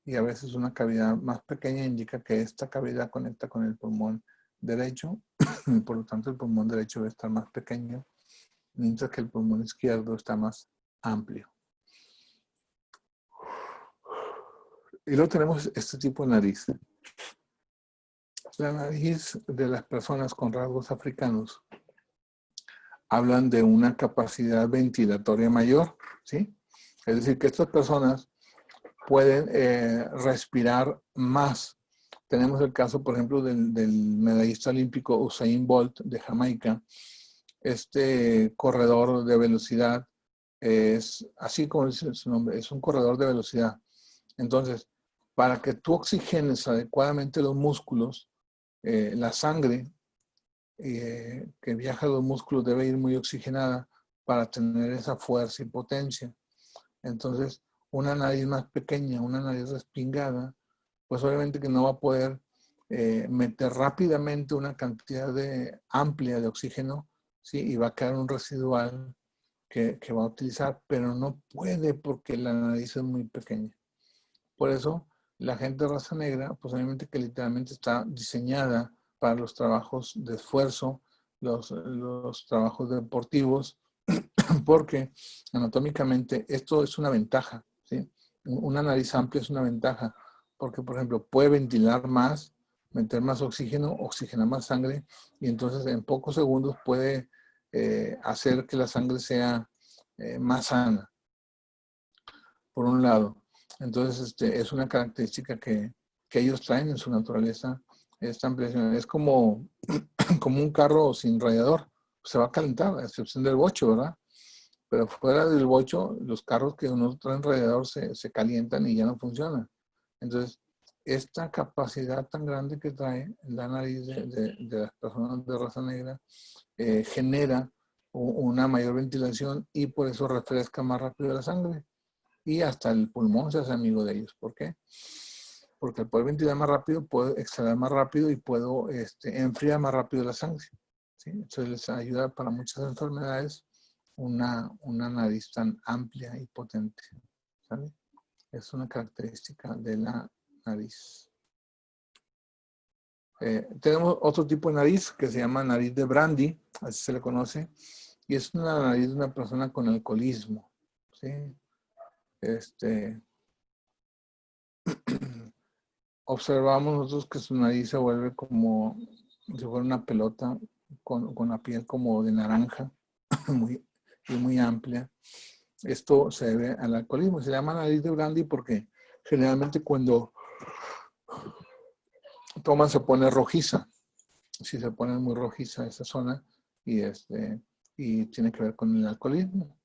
y a veces una cavidad más pequeña indica que esta cavidad conecta con el pulmón derecho, y por lo tanto el pulmón derecho debe estar más pequeño, mientras que el pulmón izquierdo está más amplio. Y luego tenemos este tipo de nariz. La nariz de las personas con rasgos africanos hablan de una capacidad ventilatoria mayor, ¿sí? Es decir, que estas personas pueden respirar más. Tenemos el caso, por ejemplo, del medallista olímpico Usain Bolt de Jamaica. Este corredor de velocidad es, así como dice su nombre, es un corredor de velocidad. Entonces, para que tú oxigenes adecuadamente los músculos, la sangre que viaja a los músculos debe ir muy oxigenada para tener esa fuerza y potencia. Entonces, una nariz más pequeña, una nariz respingada, pues obviamente que no va a poder meter rápidamente una cantidad amplia de oxígeno, ¿sí? Y va a quedar un residual que va a utilizar, pero no puede porque la nariz es muy pequeña. Por eso, la gente de raza negra, pues obviamente que literalmente está diseñada para los trabajos de esfuerzo, los trabajos deportivos, porque anatómicamente esto es una ventaja, ¿sí? Una nariz amplia es una ventaja, porque por ejemplo puede ventilar más, meter más oxígeno, oxigenar más sangre, y entonces en pocos segundos puede hacer que la sangre sea más sana, por un lado. Entonces es una característica que ellos traen en su naturaleza, esta ampliación. Es como un carro sin radiador, se va a calentar, a excepción del bocho, ¿verdad? Pero fuera del bocho, los carros que no traen radiador se calientan y ya no funcionan. Entonces, esta capacidad tan grande que trae la nariz de las personas de raza negra genera una mayor ventilación y por eso refresca más rápido la sangre. Y hasta el pulmón se hace amigo de ellos. ¿Por qué? Porque al poder ventilar más rápido, puedo exhalar más rápido y puedo enfriar más rápido la sangre, ¿sí? Entonces les ayuda para muchas enfermedades una nariz tan amplia y potente, ¿sabe? Es una característica de la nariz. Tenemos otro tipo de nariz que se llama nariz de brandy, así se le conoce, y es una nariz de una persona con alcoholismo, ¿sí? Observamos nosotros que su nariz se vuelve como si fuera una pelota con la piel como de naranja, muy amplia. Esto se debe al alcoholismo. Se llama nariz de brandy porque generalmente cuando toman se pone rojiza. Si se pone muy rojiza esa zona y tiene que ver con el alcoholismo.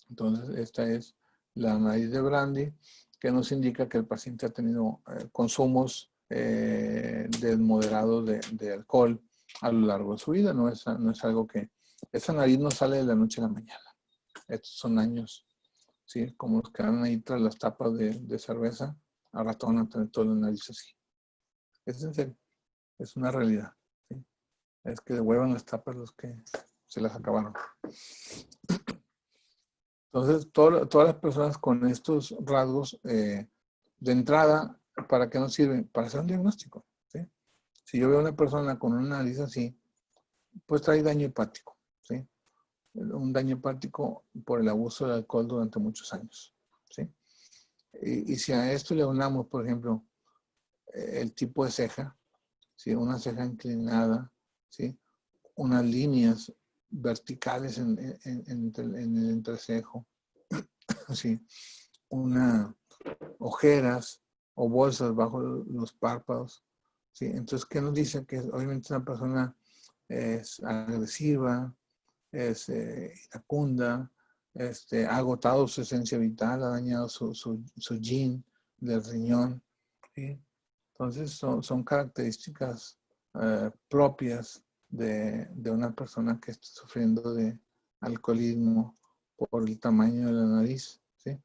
Entonces, esta es la nariz de Brandy, que nos indica que el paciente ha tenido consumos moderados de alcohol a lo largo de su vida. No es algo que... Esa nariz no sale de la noche a la mañana. Estos son años, ¿sí? Como los que dan ahí tras las tapas de cerveza, a rato van a tener toda la nariz así. Es en serio, es una realidad. ¿Sí? Es que devuelvan las tapas los que se las acabaron. Entonces, todas las personas con estos rasgos, de entrada, ¿para qué nos sirven? Para hacer un diagnóstico. ¿Sí? Si yo veo a una persona con una nariz así, pues trae daño hepático. ¿Sí? Un daño hepático por el abuso del alcohol durante muchos años. ¿Sí? Y si a esto le unamos, por ejemplo, el tipo de ceja, ¿sí? Una ceja inclinada, ¿sí? Unas líneas verticales en el entrecejo, ¿sí? Ojeras o bolsas bajo los párpados, ¿sí? Entonces, ¿qué nos dice? Que obviamente una persona es agresiva, es iracunda, ha agotado su esencia vital, ha dañado su yin del riñón, ¿sí? Entonces, son características propias de una persona que está sufriendo de alcoholismo por el tamaño de la nariz, ¿sí?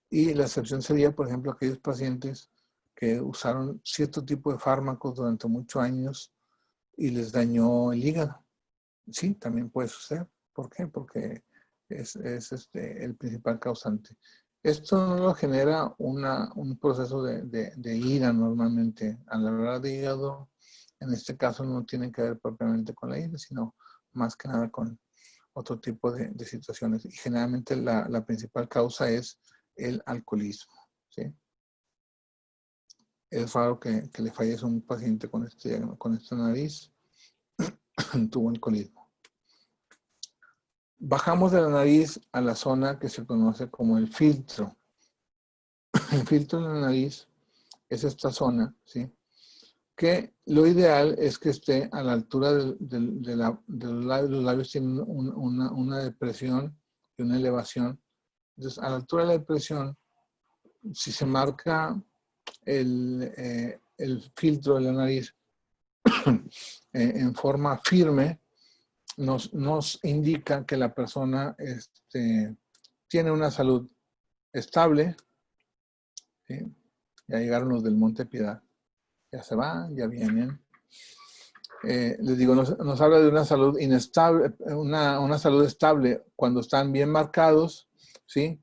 Y la excepción sería, por ejemplo, aquellos pacientes que usaron cierto tipo de fármacos durante muchos años y les dañó el hígado. Sí, también puede suceder. ¿Por qué? Porque es el principal causante. Esto no lo genera un proceso de ira normalmente. A la hora de hígado, en este caso no tiene que ver propiamente con la ira, sino más que nada con otro tipo de situaciones. Y generalmente la principal causa es el alcoholismo. ¿Sí? Es raro que le fallezca un paciente con esta nariz, tuvo alcoholismo. Bajamos de la nariz a la zona que se conoce como el filtro. El filtro de la nariz es esta zona, ¿sí? Que lo ideal es que esté a la altura de los labios. Los labios tienen una depresión y una elevación. Entonces, a la altura de la depresión, si se marca el filtro de la nariz en forma firme, nos indica que la persona tiene una salud estable. ¿Sí? Ya llegaron los del Monte Piedad. Ya se van, ya vienen. Les digo, nos habla de una salud inestable, una salud estable cuando están bien marcados, ¿sí?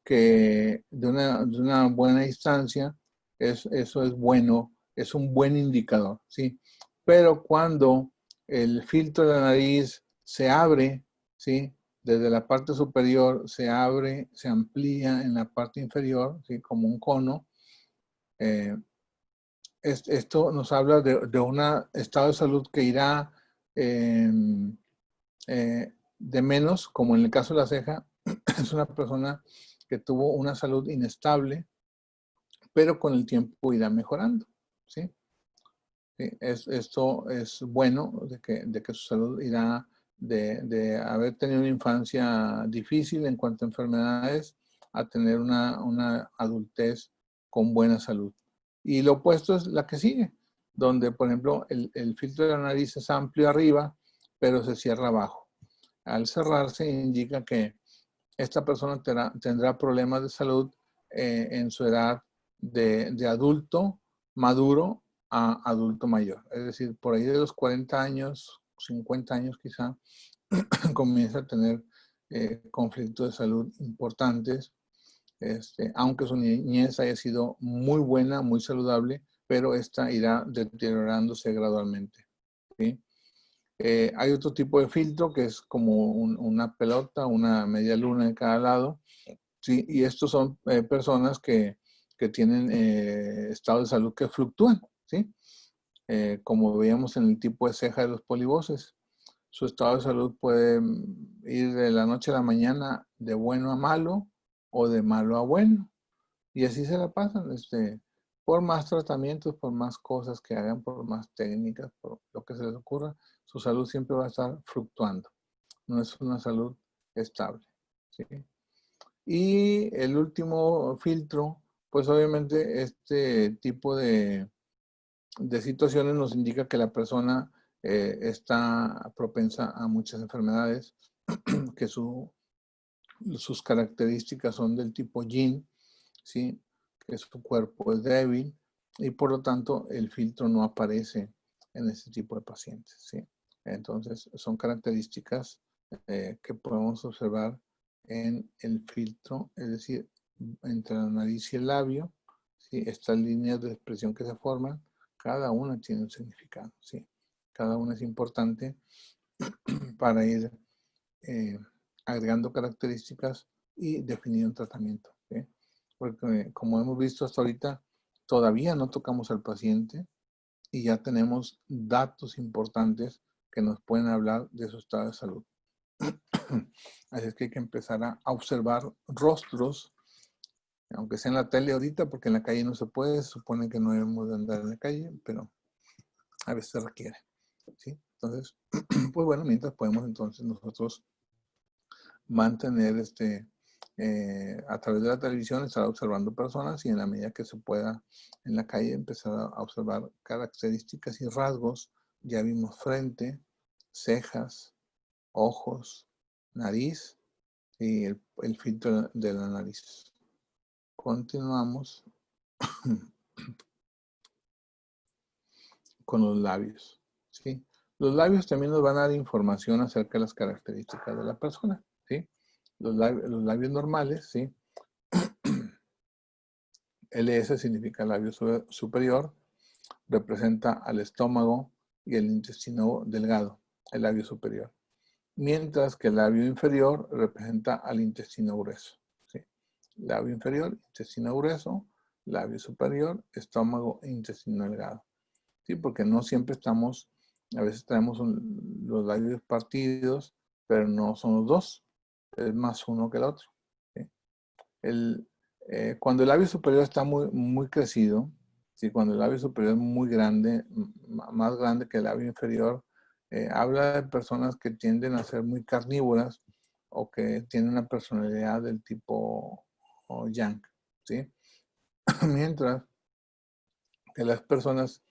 Que de una buena distancia, eso es bueno, es un buen indicador, ¿sí? Pero cuando el filtro de la nariz se abre, ¿sí? Desde la parte superior se abre, se amplía en la parte inferior, ¿sí? Como un cono. Esto nos habla de un estado de salud que irá de menos, como en el caso de la ceja, es una persona que tuvo una salud inestable, pero con el tiempo irá mejorando, ¿sí? ¿Sí? Esto es bueno, de que su salud irá de haber tenido una infancia difícil en cuanto a enfermedades a tener una adultez con buena salud. Y lo opuesto es la que sigue, donde, por ejemplo, el filtro de la nariz es amplio arriba, pero se cierra abajo. Al cerrarse indica que esta persona tendrá problemas de salud en su edad de adulto maduro a adulto mayor. Es decir, por ahí de los 40 años, 50 años quizá, comienza a tener conflictos de salud importantes, aunque su niñez haya sido muy buena, muy saludable, pero esta irá deteriorándose gradualmente. ¿Sí? Hay otro tipo de filtro que es como una pelota, una media luna en cada lado, ¿sí? Y estos son personas que tienen estado de salud que fluctúan, ¿sí? Como veíamos en el tipo de ceja de los polivoces. Su estado de salud puede ir de la noche a la mañana de bueno a malo o de malo a bueno. Y así se la pasan. por más tratamientos, por más cosas que hagan, por más técnicas, por lo que se les ocurra, su salud siempre va a estar fluctuando. No es una salud estable, ¿sí? Y el último filtro, pues obviamente este tipo de situaciones nos indica que la persona está propensa a muchas enfermedades, que sus características son del tipo yin, ¿sí? Que su cuerpo es débil y por lo tanto el filtro no aparece en este tipo de pacientes, ¿sí? Entonces son características que podemos observar en el filtro, es decir, entre la nariz y el labio, ¿sí? Estas líneas de expresión que se forman, cada una tiene un significado, ¿sí? Cada una es importante para ir eh, agregando características y definiendo un tratamiento, ¿sí? Porque como hemos visto hasta ahorita, todavía no tocamos al paciente y ya tenemos datos importantes que nos pueden hablar de su estado de salud. Así es que hay que empezar a observar rostros, aunque sea en la tele ahorita, porque en la calle no se puede, se supone que no debemos de andar en la calle, pero a veces se requiere, ¿sí? Entonces, pues bueno, mientras podemos entonces nosotros mantener a través de la televisión, estar observando personas y en la medida que se pueda en la calle empezar a observar características y rasgos. Ya vimos frente, cejas, ojos, nariz y el filtro de la nariz. Continuamos con los labios, ¿sí? Los labios también nos van a dar información acerca de las características de la persona, ¿sí? Los labios normales, ¿sí? LS significa labio superior, representa al estómago y el intestino delgado, el labio superior. Mientras que el labio inferior representa al intestino grueso, ¿sí? Labio inferior, intestino grueso, labio superior, estómago e intestino delgado. ¿Sí? Porque no siempre estamos, a veces tenemos los labios partidos, pero no son los dos, es más uno que el otro, ¿sí? Cuando el labio superior está muy crecido, ¿sí? Cuando el labio superior es muy grande, más grande que el labio inferior, habla de personas que tienden a ser muy carnívoras o que tienen una personalidad del tipo yang, ¿sí? Mientras que las personas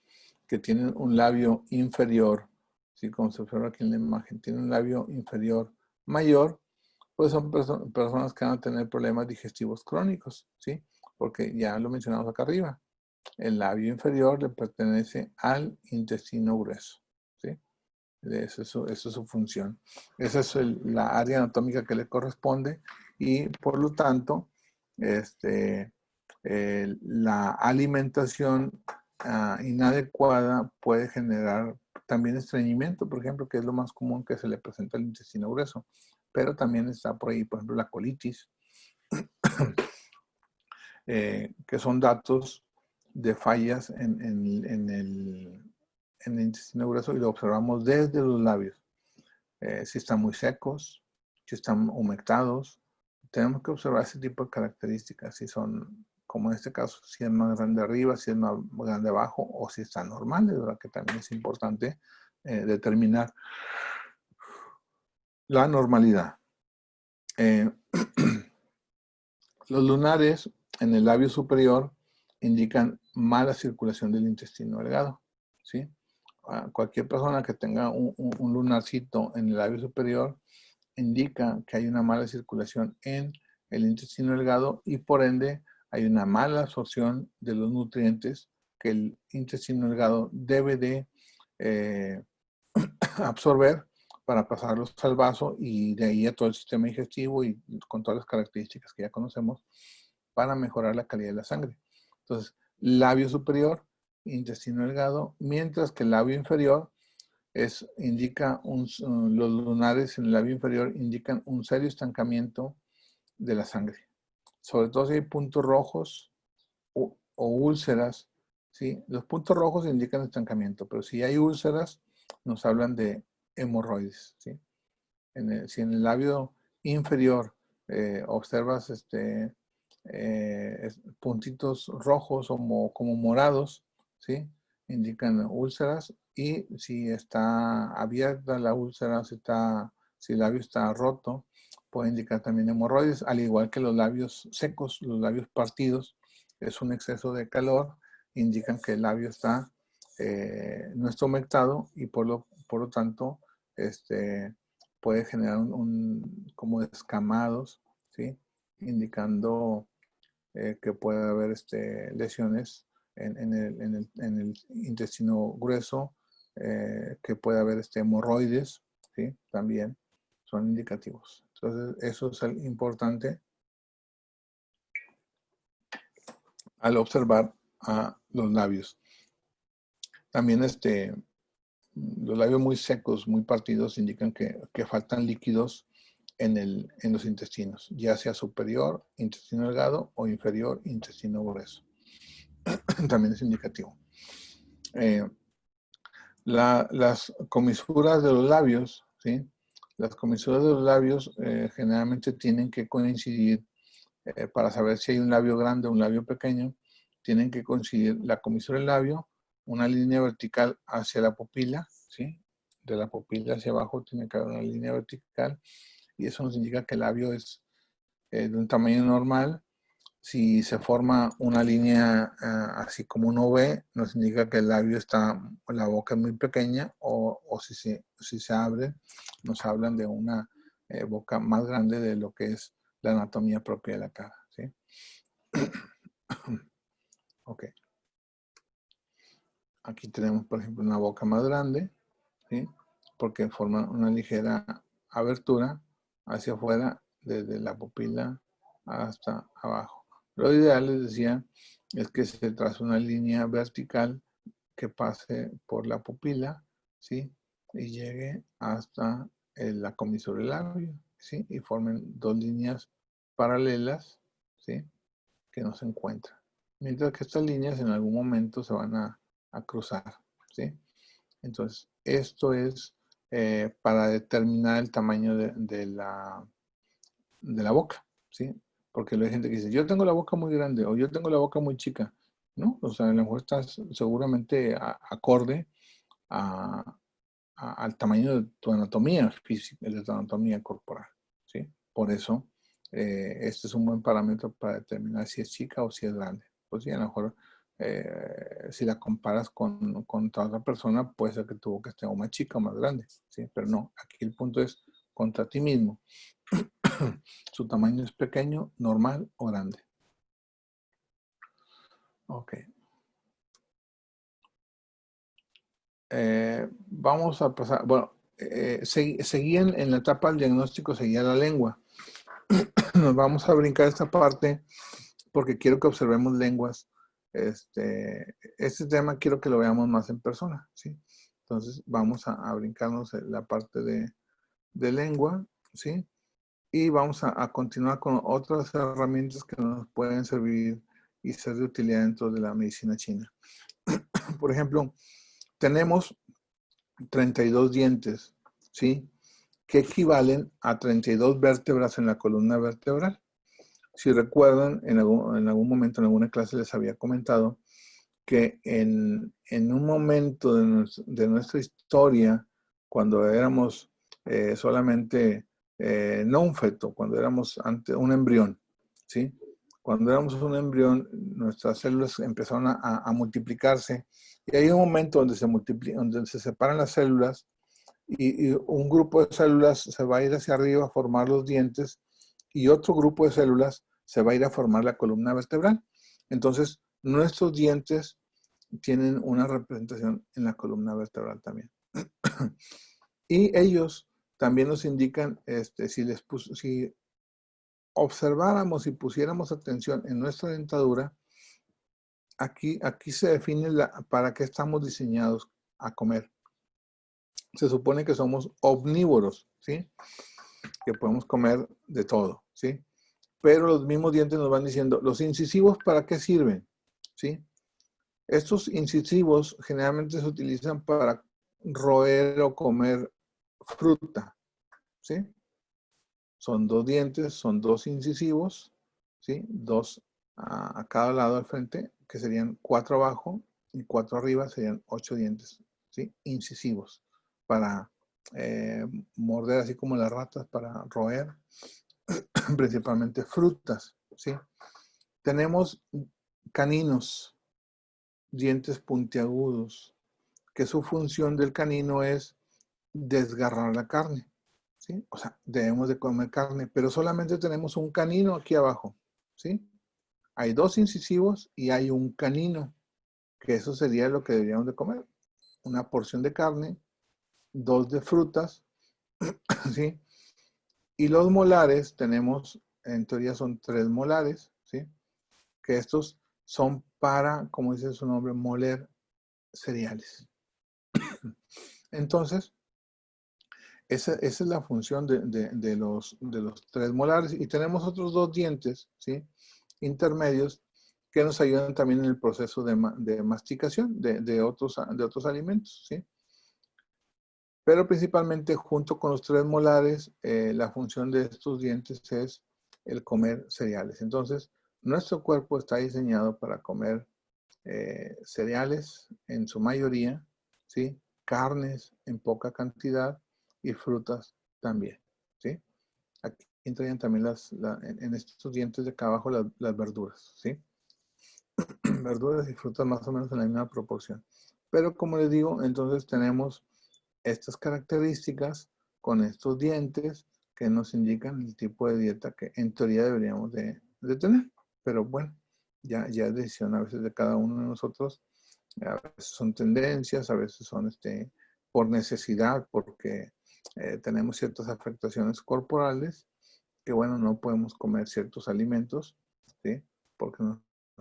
que tienen un labio inferior, ¿sí? Como se observa aquí en la imagen, tienen un labio inferior mayor, pues son personas que van a tener problemas digestivos crónicos, ¿sí? Porque ya lo mencionamos acá arriba. El labio inferior le pertenece al intestino grueso, ¿sí? Eso es su función. Esa es la área anatómica que le corresponde y por lo tanto, la alimentación inadecuada puede generar también estreñimiento, por ejemplo, que es lo más común que se le presenta al intestino grueso. Pero también está por ahí, por ejemplo, la colitis, que son datos de fallas en el intestino grueso y lo observamos desde los labios. Si están muy secos, si están humectados, tenemos que observar ese tipo de características, si son, como en este caso, si es más grande arriba, si es más grande abajo, o si están normales, ¿verdad? Que también es importante determinar la normalidad. Los lunares en el labio superior indican mala circulación del intestino delgado, ¿sí? Cualquier persona que tenga un lunarcito en el labio superior indica que hay una mala circulación en el intestino delgado y por ende hay una mala absorción de los nutrientes que el intestino delgado debe de absorber para pasarlos al vaso y de ahí a todo el sistema digestivo y con todas las características que ya conocemos para mejorar la calidad de la sangre. Entonces, labio superior, intestino delgado, mientras que el labio inferior indica los lunares en el labio inferior indican un serio estancamiento de la sangre. Sobre todo si hay puntos rojos o úlceras, ¿sí? Los puntos rojos indican estancamiento, pero si hay úlceras, nos hablan de hemorroides, ¿sí? Si en el labio inferior observas puntitos rojos o como morados, ¿sí? Indican úlceras, y si está abierta la úlcera, si el labio está roto, puede indicar también hemorroides, al igual que los labios secos, los labios partidos, es un exceso de calor, indican que el labio no está humectado, y por lo tanto puede generar como descamados, ¿sí? Indicando que puede haber lesiones en el intestino grueso, que puede haber hemorroides, ¿sí? También son indicativos. Entonces, eso es importante al observar a los labios. También los labios muy secos, muy partidos, indican que faltan líquidos en los intestinos, ya sea superior, intestino delgado, o inferior, intestino grueso. También es indicativo. Las comisuras de los labios, ¿sí? Las comisuras de los labios generalmente tienen que coincidir, para saber si hay un labio grande o un labio pequeño, tienen que coincidir la comisura del labio, una línea vertical hacia la pupila, ¿sí? De la pupila hacia abajo tiene que haber una línea vertical, y eso nos indica que el labio es de un tamaño normal. Si se forma una línea así como un V, nos indica que el labio la boca es muy pequeña, o si se abre, nos hablan de una boca más grande de lo que es la anatomía propia de la cara, ¿sí? Ok. Aquí tenemos, por ejemplo, una boca más grande, ¿sí? Porque forma una ligera abertura hacia afuera, desde la pupila hasta abajo. Lo ideal, les decía, es que se trace una línea vertical que pase por la pupila, ¿sí? Y llegue hasta la comisura del labio, ¿sí? Y formen dos líneas paralelas, ¿sí? Que no se encuentran. Mientras que estas líneas en algún momento se van a cruzar, ¿sí? Entonces, esto es para determinar el tamaño de la boca, ¿sí? Porque hay gente que dice, yo tengo la boca muy grande, o yo tengo la boca muy chica, ¿no? O sea, a lo mejor estás seguramente acorde al tamaño de tu anatomía física, de tu anatomía corporal, ¿sí? Por eso, este es un buen parámetro para determinar si es chica o si es grande. Pues sí, a lo mejor si la comparas con otra persona, puede ser que tu boca esté o más chica o más grande, ¿sí? Pero no, aquí el punto es contra ti mismo. Su tamaño es pequeño, normal o grande. Ok. Vamos a pasar, bueno, seguían en la etapa del diagnóstico, seguía la lengua. Nos vamos a brincar esta parte porque quiero que observemos lenguas. Este tema quiero que lo veamos más en persona, ¿sí? Entonces vamos a brincarnos la parte de lengua, ¿sí? Y vamos a continuar con otras herramientas que nos pueden servir y ser de utilidad dentro de la medicina china. Por ejemplo, tenemos 32 dientes, ¿sí? Que equivalen a 32 vértebras en la columna vertebral. Si recuerdan, en algún momento, en alguna clase les había comentado que en un momento de nuestra historia, cuando éramos solamente, no un feto, cuando éramos un embrión, ¿sí? Cuando éramos un embrión, nuestras células empezaron a multiplicarse, y hay un momento donde se separan las células, y un grupo de células se va a ir hacia arriba a formar los dientes, y otro grupo de células se va a ir a formar la columna vertebral. Entonces, nuestros dientes tienen una representación en la columna vertebral también. Y ellos también nos indican, si observáramos y pusiéramos atención en nuestra dentadura, aquí se define para qué estamos diseñados a comer. Se supone que somos omnívoros, ¿sí? Que podemos comer de todo, ¿sí? Pero los mismos dientes nos van diciendo, ¿los incisivos para qué sirven? ¿Sí? Estos incisivos generalmente se utilizan para roer o comer fruta, ¿sí? Son dos dientes, son dos incisivos, ¿sí? 2 a cada lado del frente, que serían 4 abajo y 4 arriba, serían 8 dientes, ¿sí? Incisivos para morder, así como las ratas, para roer principalmente frutas, ¿sí? Tenemos caninos, dientes puntiagudos, que su función del canino es desgarrar la carne, ¿sí? O sea, debemos de comer carne, pero solamente tenemos un canino aquí abajo, ¿sí? Hay 2 incisivos y hay un canino, que eso sería lo que deberíamos de comer. Una porción de carne, 2 de frutas, ¿sí? Y los molares, tenemos, en teoría son 3 molares, ¿sí? Que estos son para, como dice su nombre, moler cereales. Entonces, esa es la función de los 3 molares. Y tenemos otros 2 dientes, ¿sí? Intermedios, que nos ayudan también en el proceso de masticación de otros alimentos, ¿sí? Pero principalmente junto con los 3 molares, la función de estos dientes es el comer cereales. Entonces, nuestro cuerpo está diseñado para comer cereales en su mayoría, ¿sí? Carnes en poca cantidad y frutas también, ¿sí? Aquí entrarían también en estos dientes de acá abajo las verduras, ¿sí? Verduras y frutas más o menos en la misma proporción. Pero como les digo, entonces tenemos estas características con estos dientes que nos indican el tipo de dieta que en teoría deberíamos de tener. Pero bueno, ya es decisión a veces de cada uno de nosotros. A veces son tendencias, a veces son por necesidad, porque tenemos ciertas afectaciones corporales que, bueno, no podemos comer ciertos alimentos, ¿sí? Porque nos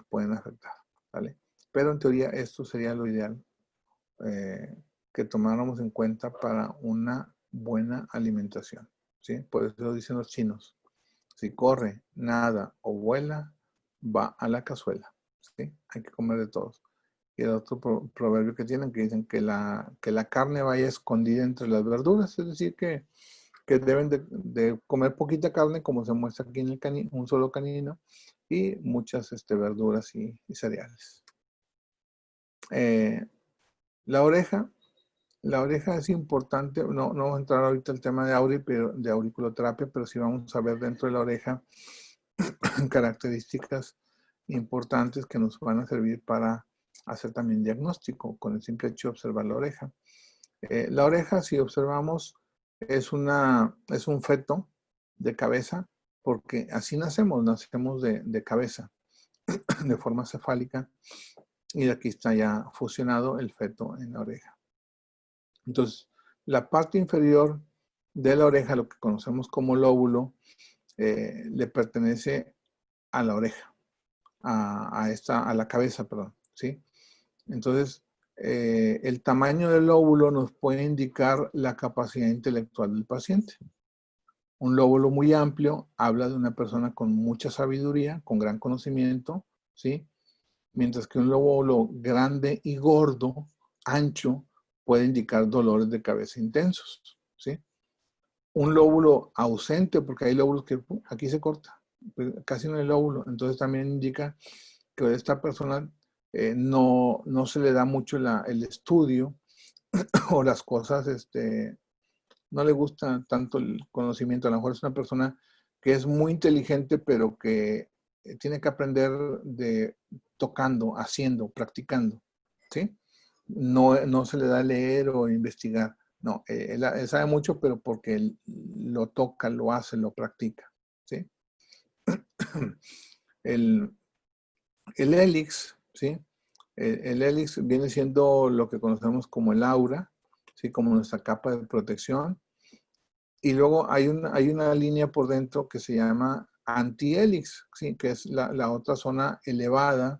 pueden afectar, ¿vale? Pero en teoría esto sería lo ideal eh, que tomáramos en cuenta para una buena alimentación, ¿sí? Por eso dicen los chinos, si corre, nada o vuela, va a la cazuela, ¿sí? Hay que comer de todos. Y el otro proverbio que tienen que dicen que la carne vaya escondida entre las verduras, es decir, que deben de comer poquita carne, como se muestra aquí en el canino, un solo canino, y muchas verduras y cereales. Eh, la oreja es importante, no vamos a entrar ahorita el tema de auriculoterapia, pero sí vamos a ver dentro de la oreja características importantes que nos van a servir para hacer también diagnóstico con el simple hecho de observar la oreja. La oreja, si observamos, es un feto de cabeza, porque así nacemos de cabeza, de forma cefálica, y de aquí está ya fusionado el feto en la oreja. Entonces, la parte inferior de la oreja, lo que conocemos como lóbulo, le pertenece a la oreja, a la cabeza, perdón, ¿sí? Entonces, el tamaño del lóbulo nos puede indicar la capacidad intelectual del paciente. Un lóbulo muy amplio habla de una persona con mucha sabiduría, con gran conocimiento, ¿sí? Mientras que un lóbulo grande y gordo, ancho, puede indicar dolores de cabeza intensos, ¿sí? Un lóbulo ausente, porque hay lóbulos que aquí se corta, casi no hay lóbulo, entonces también indica que a esta persona no se le da mucho el estudio o las cosas, no le gusta tanto el conocimiento. A lo mejor es una persona que es muy inteligente, pero que tiene que aprender de tocando, haciendo, practicando, ¿sí? No se le da a leer o investigar. No, él sabe mucho, pero porque él lo toca, lo hace, lo practica, ¿sí? El, el hélix, ¿sí? El hélix viene siendo lo que conocemos como el aura, ¿sí? Como nuestra capa de protección. Y luego hay una línea por dentro que se llama antihélix, ¿sí? Que es la otra zona elevada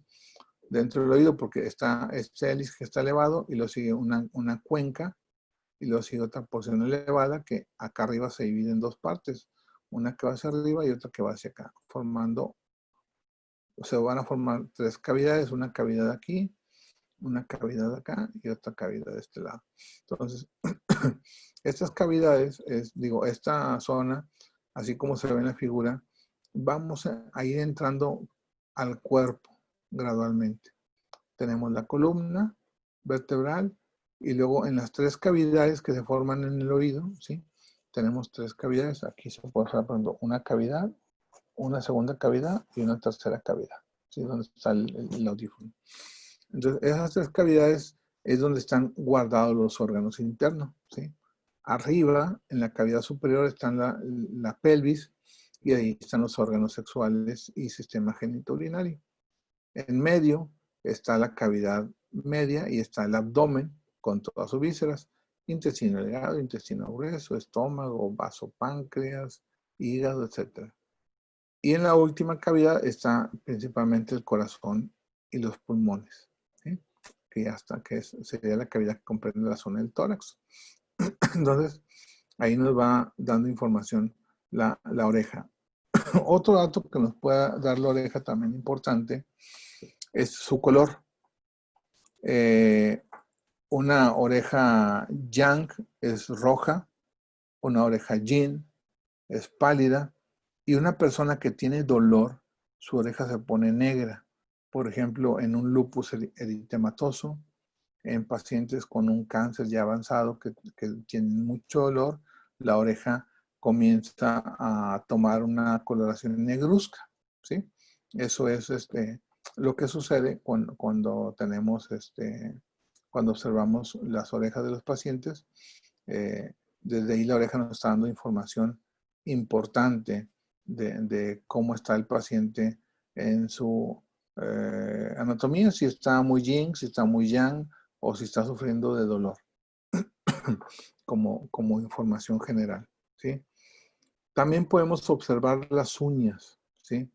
dentro del oído, porque está este hélix que está elevado y lo sigue una cuenca y luego sigue otra porción elevada que acá arriba se divide en 2 partes, una que va hacia arriba y otra que va hacia acá, formando, o sea, van a formar 3 cavidades, una cavidad aquí, una cavidad acá y otra cavidad de este lado. Entonces, estas cavidades, esta zona, así como se ve en la figura, vamos a ir entrando al cuerpo gradualmente. Tenemos la columna vertebral y luego en las 3 cavidades que se forman en el oído, ¿sí? Tenemos 3 cavidades. Aquí se puede estar poniendo una cavidad, una segunda cavidad y una tercera cavidad, ¿sí? Donde está el audífono. Entonces, esas 3 cavidades es donde están guardados los órganos internos, ¿sí? Arriba, en la cavidad superior, están la pelvis y ahí están los órganos sexuales y sistema genitourinario. En medio está la cavidad media y está el abdomen con todas sus vísceras, intestino delgado, intestino grueso, estómago, vaso, páncreas, hígado, etc. Y en la última cavidad está principalmente el corazón y los pulmones, ¿sí? Que ya está, sería la cavidad que comprende la zona del tórax. Entonces, ahí nos va dando información la oreja. Otro dato que nos pueda dar la oreja también importante es su color. Una oreja yang es roja, una oreja yin es pálida y una persona que tiene dolor, su oreja se pone negra. Por ejemplo, en un lupus eritematoso, en pacientes con un cáncer ya avanzado que tienen mucho dolor, la oreja comienza a tomar una coloración negruzca, ¿sí? Eso es lo que sucede cuando tenemos, cuando observamos las orejas de los pacientes. Desde ahí la oreja nos está dando información importante de cómo está el paciente en su anatomía, si está muy yin, si está muy yang, o si está sufriendo de dolor, como información general, ¿sí? También podemos observar las uñas, ¿sí?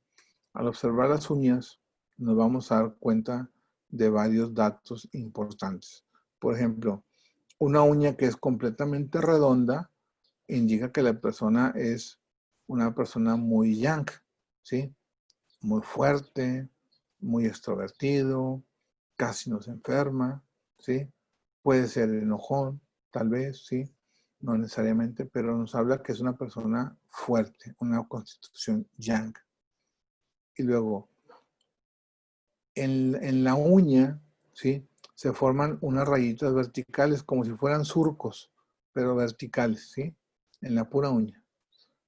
Al observar las uñas nos vamos a dar cuenta de varios datos importantes. Por ejemplo, una uña que es completamente redonda indica que la persona es una persona muy yang, ¿sí? Muy fuerte, muy extrovertido, casi no se enferma, ¿sí? Puede ser enojón, tal vez, ¿sí? No necesariamente, pero nos habla que es una persona fuerte, una constitución yang. Y luego, en la uña, ¿sí? Se forman unas rayitas verticales como si fueran surcos, pero verticales, ¿sí? En la pura uña.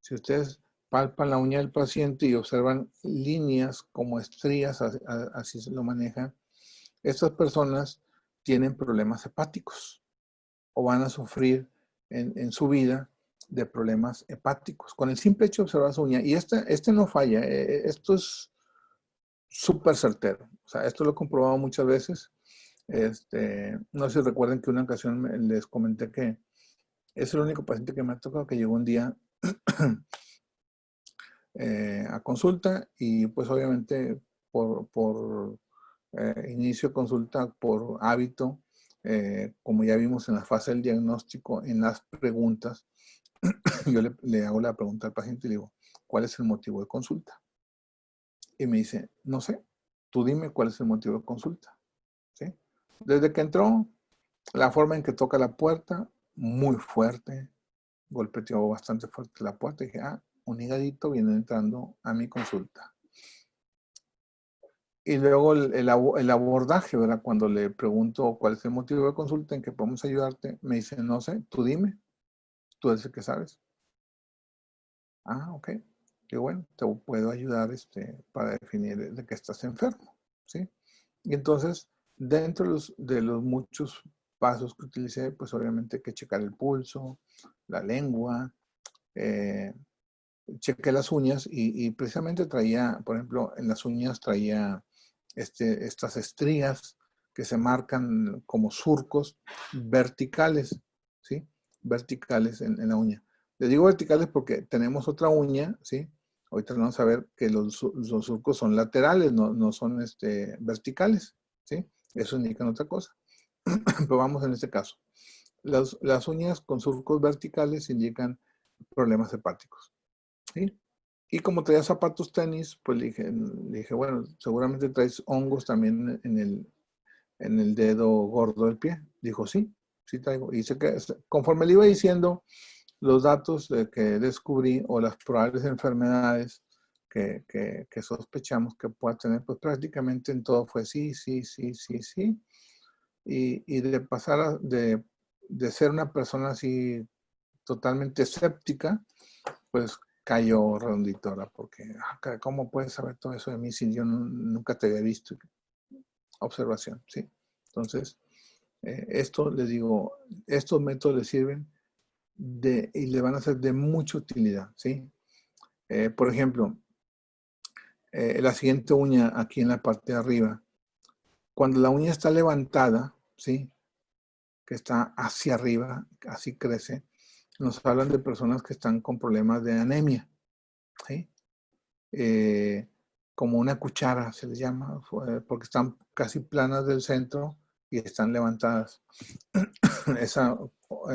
Si ustedes palpan la uña del paciente y observan líneas como estrías, así se lo manejan, estas personas tienen problemas hepáticos o van a sufrir en su vida de problemas hepáticos. Con el simple hecho de observar su uña, y este no falla, esto es súper certero. O sea, esto lo he comprobado muchas veces. No sé si recuerden que una ocasión les comenté que es el único paciente que me ha tocado que llegó un día a consulta y pues obviamente por inicio de consulta, por hábito, como ya vimos en la fase del diagnóstico, en las preguntas, yo le hago la pregunta al paciente y le digo, ¿cuál es el motivo de consulta? Y me dice, no sé, tú dime cuál es el motivo de consulta, ¿sí? Desde que entró, la forma en que toca la puerta, muy fuerte, golpeteó bastante fuerte la puerta y dije, un higadito viene entrando a mi consulta. Y luego el abordaje, ¿verdad? Cuando le pregunto cuál es el motivo de consulta, en que podemos ayudarte, me dice, no sé, tú dime, tú eres el que sabes. Ok, qué bueno, te puedo ayudar para definir de que estás enfermo, ¿sí? Y entonces, dentro de los muchos pasos que utilicé, pues obviamente hay que checar el pulso, la lengua, chequé las uñas y precisamente traía, por ejemplo, en las uñas traía estas estrías que se marcan como surcos verticales, ¿sí? Verticales en la uña. Les digo verticales porque tenemos otra uña, ¿sí? Ahorita vamos a ver que los surcos son laterales, no son verticales, ¿sí? Eso indica otra cosa. Pero vamos en este caso. Las uñas con surcos verticales indican problemas hepáticos, ¿sí? Y como traía zapatos tenis, pues le dije, bueno, seguramente traes hongos también en el dedo gordo del pie. Dijo, sí, sí traigo. Y conforme le iba diciendo los datos que descubrí o las probables enfermedades que sospechamos que pueda tener, pues prácticamente en todo fue sí, sí, sí, sí, sí. Y de pasar de ser una persona así totalmente escéptica, pues cayó redonditora, porque ¿cómo puedes saber todo eso de mí si yo nunca te había visto? Observación, ¿sí? Entonces, esto les digo, estos métodos les sirven y le van a ser de mucha utilidad, ¿sí? Por ejemplo, la siguiente uña aquí en la parte de arriba, cuando la uña está levantada, ¿sí? Que está hacia arriba, así crece, nos hablan de personas que están con problemas de anemia, ¿sí? Como una cuchara se les llama, porque están casi planas del centro y están levantadas. esa,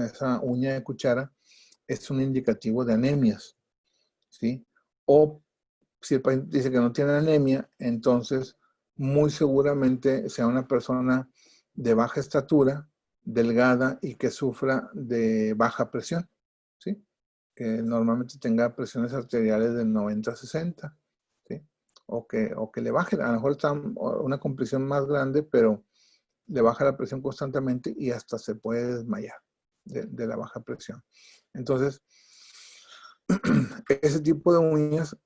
esa uña de cuchara es un indicativo de anemias, ¿sí? O si el paciente dice que no tiene anemia, entonces muy seguramente sea una persona de baja estatura, delgada y que sufra de baja presión, ¿sí? Que normalmente tenga presiones arteriales del 90-60, ¿sí? O que le baje, a lo mejor está una compresión más grande, pero le baja la presión constantemente y hasta se puede desmayar de la baja presión. Entonces, ese tipo de uñas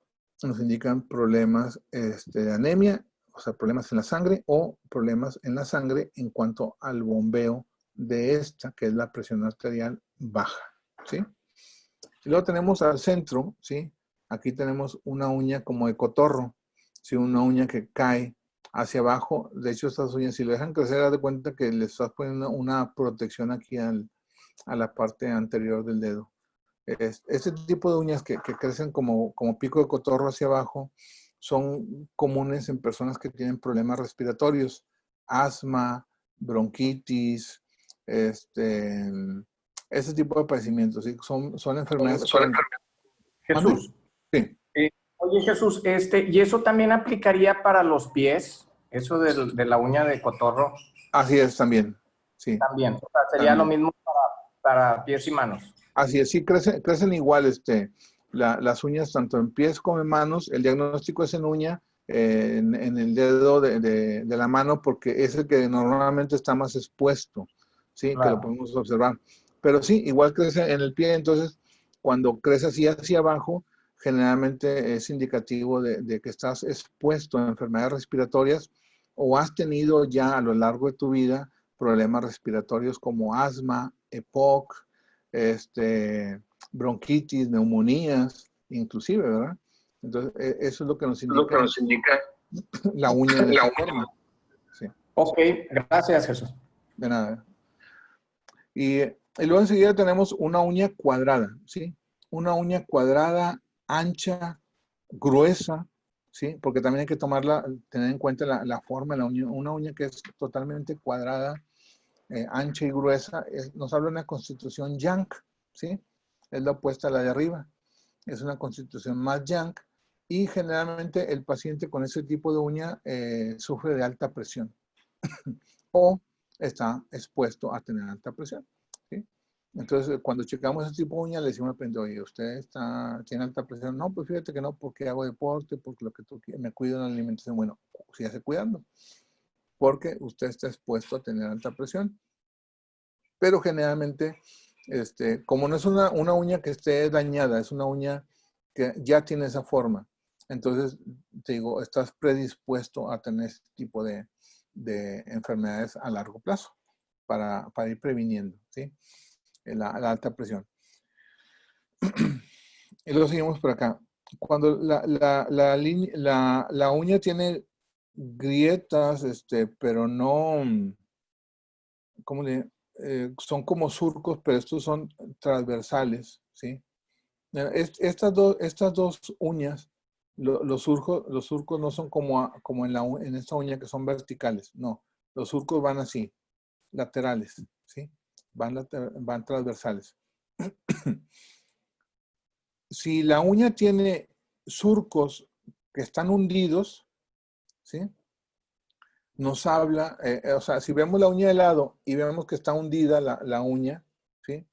nos indican problemas de anemia, o sea, problemas en la sangre o problemas en la sangre en cuanto al bombeo de esta, que es la presión arterial baja, ¿sí? Y luego tenemos al centro, ¿sí? Aquí tenemos una uña como de cotorro, ¿sí? Una uña que cae hacia abajo. De hecho, estas uñas, si lo dejan crecer, haz de cuenta que le estás poniendo una protección aquí a la parte anterior del dedo. Este tipo de uñas que crecen como pico de cotorro hacia abajo son comunes en personas que tienen problemas respiratorios, asma, bronquitis, ese tipo de padecimientos. ¿Sí? Son enfermedades. ¿Mande? Jesús. Sí. Oye, Jesús, ¿y eso también aplicaría para los pies? Eso de la uña de cotorro Así es también. Sí, también. O sea, sería lo también. mismo para pies y manos. Así es, sí, crecen igual las uñas tanto en pies como en manos. El diagnóstico es en uña, en el dedo de la mano, porque es el que normalmente está más expuesto, ¿sí? Que lo Claro. podemos observar. Pero sí, igual crece en el pie, entonces cuando crece así hacia abajo, generalmente es indicativo de que estás expuesto a enfermedades respiratorias o has tenido ya a lo largo de tu vida problemas respiratorios como asma, EPOC, bronquitis, neumonías, inclusive, ¿verdad? Entonces, eso es lo que nos indica la uña de esa forma. Sí, Ok, gracias, Jesús. de nada. Y luego enseguida tenemos una uña cuadrada, ¿sí? Una uña cuadrada, ancha, gruesa, ¿sí? Porque también hay que tener en cuenta la forma de la uña. Una uña que es totalmente cuadrada, ancha y gruesa, nos habla de una constitución Young, ¿sí? Es la opuesta a la de arriba. Es una constitución más Young y generalmente el paciente con ese tipo de uña sufre de alta presión o está expuesto a tener alta presión, ¿sí? Entonces, cuando checamos ese tipo de uña, le decimos al paciente, oye, ¿usted tiene alta presión? No, pues fíjate que no, porque hago deporte, porque lo que tú quieres, me cuido en la alimentación. Bueno, sígase cuidando, porque usted está expuesto a tener alta presión. Pero generalmente, como no es una uña que esté dañada, es una uña que ya tiene esa forma. Entonces, te digo, estás predispuesto a tener este tipo de enfermedades a largo plazo para ir previniendo, ¿sí? La alta presión. Y luego seguimos por acá. Cuando la uña tiene grietas, pero no, ¿cómo le son como surcos, pero estos son transversales, ¿sí? Estas dos uñas, los surcos no son como en esta uña que son verticales, no. Los surcos van así, laterales, ¿sí? Van transversales. Si la uña tiene surcos que están hundidos, ¿sí? Nos habla, o sea, si vemos la uña de lado y vemos que está hundida la uña, ¿sí?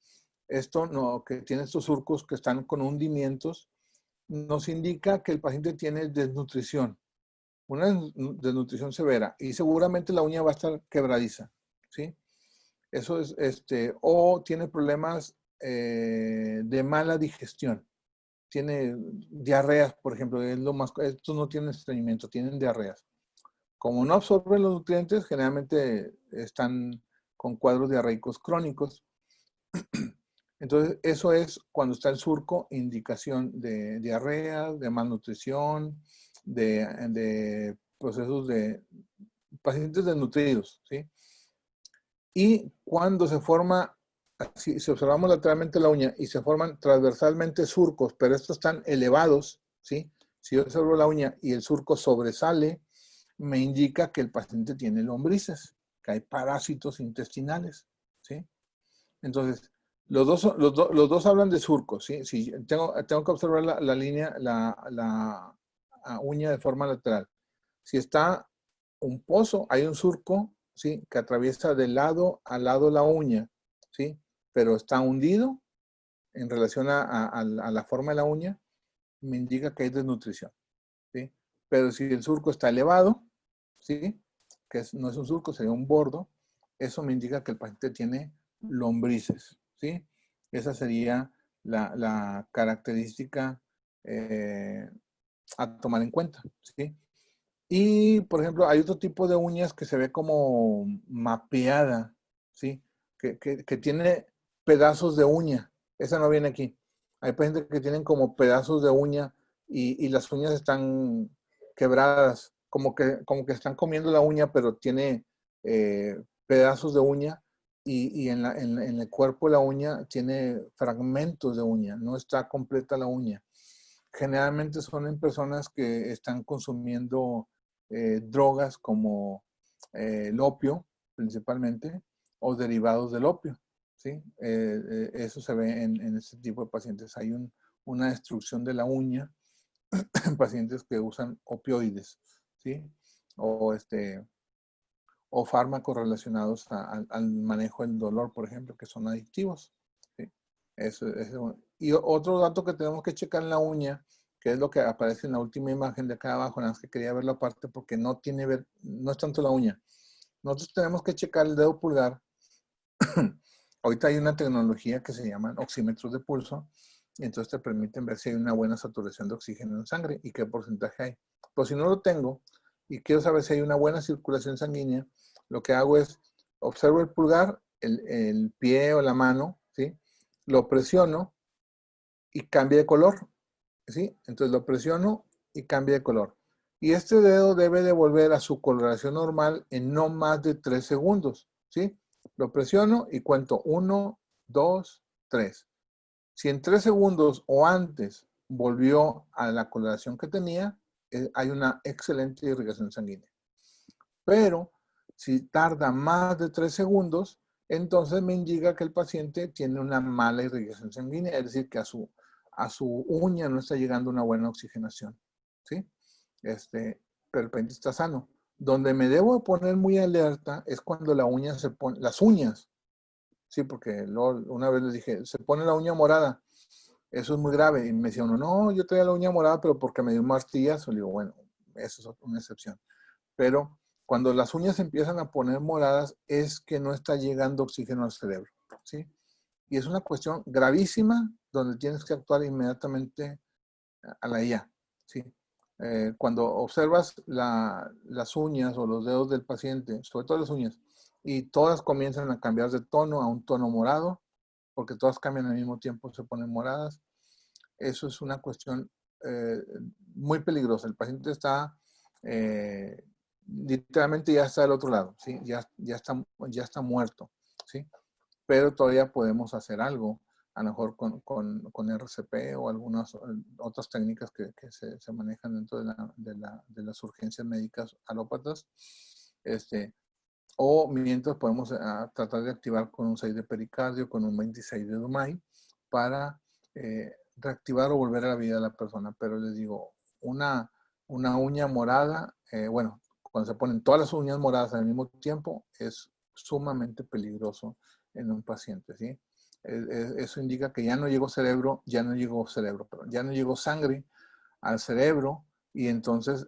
Esto no, que tiene estos surcos que están con hundimientos, nos indica que el paciente tiene desnutrición, una desnutrición severa, y seguramente la uña va a estar quebradiza, ¿sí? Eso es, o tiene problemas de mala digestión. Tiene diarreas, por ejemplo, es lo más, estos no tienen estreñimiento, tienen diarreas. Como no absorben los nutrientes, generalmente están con cuadros diarreicos crónicos. Entonces, eso es cuando está el surco, indicación de diarrea, de malnutrición, de procesos de pacientes desnutridos, ¿sí? Y cuando se forma, si observamos lateralmente la uña y se forman transversalmente surcos, pero estos están elevados, ¿sí? Si yo observo la uña y el surco sobresale, me indica que el paciente tiene lombrices, que hay parásitos intestinales, ¿sí? Entonces, los dos hablan de surcos, ¿sí? Si tengo que observar la línea, la uña de forma lateral. Si está un pozo, hay un surco, ¿sí? Que atraviesa de lado a lado la uña, ¿sí? Pero está hundido en relación a la forma de la uña, me indica que hay desnutrición, ¿sí? Pero si el surco está elevado, ¿sí? No es un surco, sería un bordo, eso me indica que el paciente tiene lombrices, ¿sí? Esa sería la característica a tomar en cuenta, ¿sí? Y, por ejemplo, hay otro tipo de uñas que se ve como mapeada, ¿sí? Que tiene pedazos de uña. Esa no viene aquí. Hay pacientes que tienen como pedazos de uña y las uñas están quebradas, como que están comiendo la uña, pero tiene pedazos de uña y en el cuerpo de la uña tiene fragmentos de uña, no está completa la uña. Generalmente son en personas que están consumiendo drogas como el opio, principalmente, o derivados del opio, ¿sí? Eso se ve en este tipo de pacientes. Hay una destrucción de la uña en pacientes que usan opioides, ¿sí? O, o fármacos relacionados al manejo del dolor, por ejemplo, que son adictivos, ¿sí? Y otro dato que tenemos que checar en la uña, que es lo que aparece en la última imagen de acá abajo, nada más que quería ver la parte porque no es tanto la uña. Nosotros tenemos que checar el dedo pulgar. Ahorita hay una tecnología que se llama oxímetros de pulso, y entonces te permiten ver si hay una buena saturación de oxígeno en sangre y qué porcentaje hay. Pues si no lo tengo y quiero saber si hay una buena circulación sanguínea, lo que hago es observo el pulgar, el pie o la mano, ¿sí? Lo presiono y cambia de color, ¿sí? Entonces lo presiono y cambia de color. Y este dedo debe de volver a su coloración normal en no más de 3 segundos, ¿sí? Lo presiono y cuento 1, 2, 3. Si en 3 segundos o antes volvió a la coloración que tenía, hay una excelente irrigación sanguínea. Pero si tarda más de 3 segundos, entonces me indica que el paciente tiene una mala irrigación sanguínea, es decir, que a su uña no está llegando una buena oxigenación, ¿sí? Pero el paciente está sano. Donde me debo poner muy alerta es cuando la uña se pone, las uñas, sí, porque una vez les dije, se pone la uña morada, eso es muy grave. Y me decía uno, no, yo traía la uña morada, pero porque me dio un martillazo. Le digo, bueno, eso es una excepción. Pero cuando las uñas empiezan a poner moradas es que no está llegando oxígeno al cerebro, ¿sí? Y es una cuestión gravísima donde tienes que actuar inmediatamente a la IA, ¿sí? Cuando observas las uñas o los dedos del paciente, sobre todo las uñas, y todas comienzan a cambiar de tono a un tono morado, porque todas cambian al mismo tiempo, se ponen moradas, eso es una cuestión eh, muy peligrosa. El paciente está, literalmente ya está del otro lado, ¿sí? Ya está muerto, ¿sí? Pero todavía podemos hacer algo, a lo mejor con RCP o algunas otras técnicas que se manejan dentro de las urgencias médicas alópatas. O mientras podemos tratar de activar con un 6 de pericardio, con un 26 de Dumay, para reactivar o volver a la vida de la persona. Pero les digo, una uña morada, bueno, cuando se ponen todas las uñas moradas al mismo tiempo, es sumamente peligroso en un paciente, ¿sí? Eso indica que ya no llegó cerebro, ya no llegó sangre al cerebro y entonces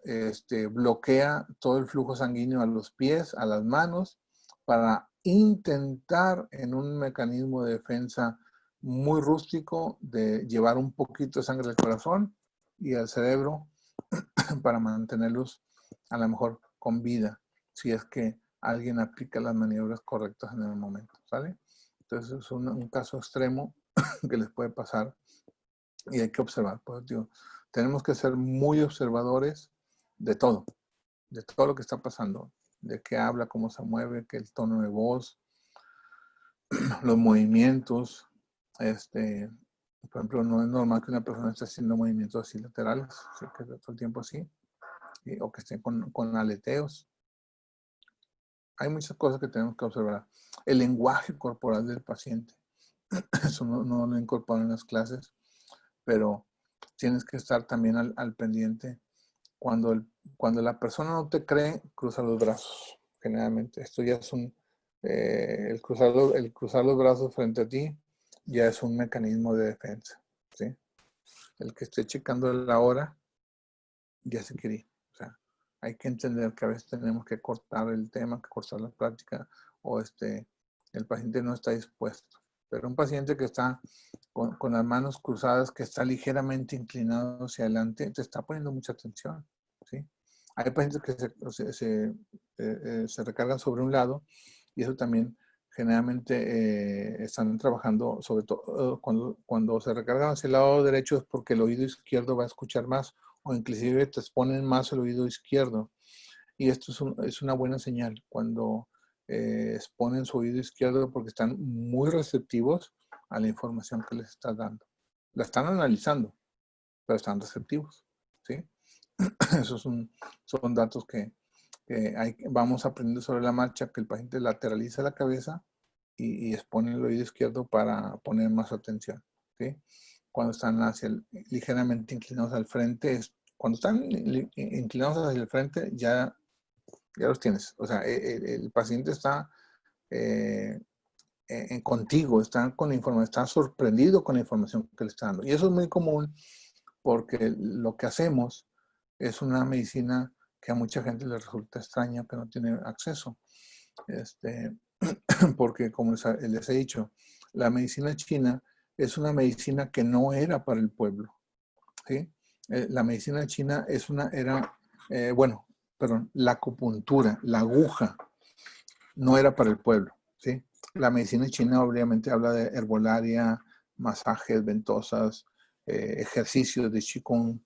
bloquea todo el flujo sanguíneo a los pies, a las manos, para intentar en un mecanismo de defensa muy rústico de llevar un poquito de sangre al corazón y al cerebro para mantenerlos a lo mejor con vida, si es que alguien aplica las maniobras correctas en el momento, ¿sale? Entonces es un caso extremo que les puede pasar y hay que observar. Pues, digo, tenemos que ser muy observadores de todo lo que está pasando, de qué habla, cómo se mueve, que el tono de voz, los movimientos. Por ejemplo, no es normal que una persona esté haciendo movimientos así laterales, ¿sí? Que todo el tiempo así, o que estén con aleteos. Hay muchas cosas que tenemos que observar. El lenguaje corporal del paciente. Eso no lo incorporan en las clases, pero tienes que estar también al pendiente. Cuando la persona no te cree, cruza los brazos. Generalmente, esto ya es el cruzar los brazos frente a ti ya es un mecanismo de defensa, ¿sí? El que esté checando la hora ya se quiere ir. O sea, hay que entender que a veces tenemos que cortar el tema, que cortar la práctica, o el paciente no está dispuesto. Pero un paciente que está con las manos cruzadas, que está ligeramente inclinado hacia adelante, te está poniendo mucha atención, ¿sí? Hay pacientes que se recargan sobre un lado y eso también generalmente están trabajando, sobre todo cuando se recargan hacia el lado derecho es porque el oído izquierdo va a escuchar más o inclusive te exponen más el oído izquierdo. Y esto es una buena señal cuando exponen su oído izquierdo porque están muy receptivos a la información que les estás dando. La están analizando, pero están receptivos, ¿sí? Esos son datos que vamos aprendiendo sobre la marcha, que el paciente lateraliza la cabeza y expone el oído izquierdo para poner más atención, ¿sí? Cuando están ligeramente inclinados al frente, cuando están inclinados hacia el frente, ya los tienes. O sea, el paciente está contigo, está con la información, está sorprendido con la información que le está dando. Y eso es muy común porque lo que hacemos es una medicina que a mucha gente le resulta extraña, que no tiene acceso. Porque como les he dicho, la medicina china es una medicina que no era para el pueblo, ¿sí? La medicina china la acupuntura, la aguja, no era para el pueblo, ¿sí? La medicina china obviamente habla de herbolaria, masajes, ventosas, ejercicios de qigong,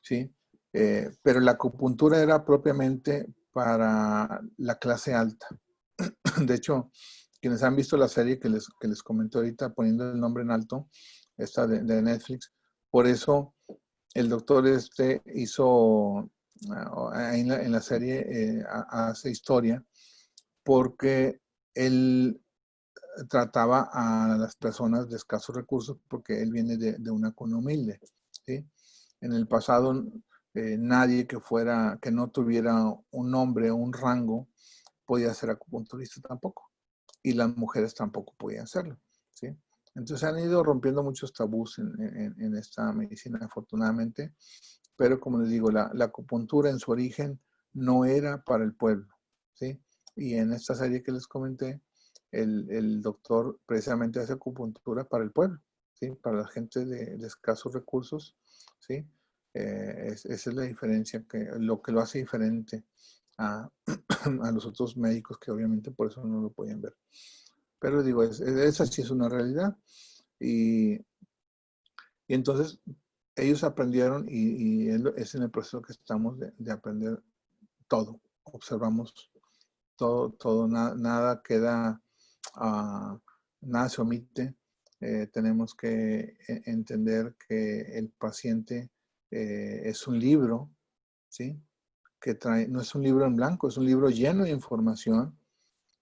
¿sí? Pero la acupuntura era propiamente para la clase alta. De hecho, quienes han visto la serie que les comenté ahorita, poniendo el nombre en alto, esta de Netflix, por eso el doctor hizo, en la serie, hace historia, porque él trataba a las personas de escasos recursos porque él viene de una cuna humilde, ¿sí? En el pasado, nadie que no tuviera un nombre o un rango podía ser acupunturista tampoco. Y las mujeres tampoco podían hacerlo, ¿sí? Entonces han ido rompiendo muchos tabús en esta medicina, afortunadamente. Pero como les digo, la acupuntura en su origen no era para el pueblo, ¿sí? Y en esta serie que les comenté, el doctor precisamente hace acupuntura para el pueblo, ¿sí? Para la gente de escasos recursos, ¿sí? Esa es la diferencia, lo que lo hace diferente a, a los otros médicos que obviamente por eso no lo podían ver. Pero digo, esa sí es una realidad. Y entonces ellos aprendieron y es en el proceso que estamos de aprender todo. Observamos todo, nada queda, nada se omite. Tenemos que entender que el paciente es un libro, ¿sí? Que no es un libro en blanco, es un libro lleno de información.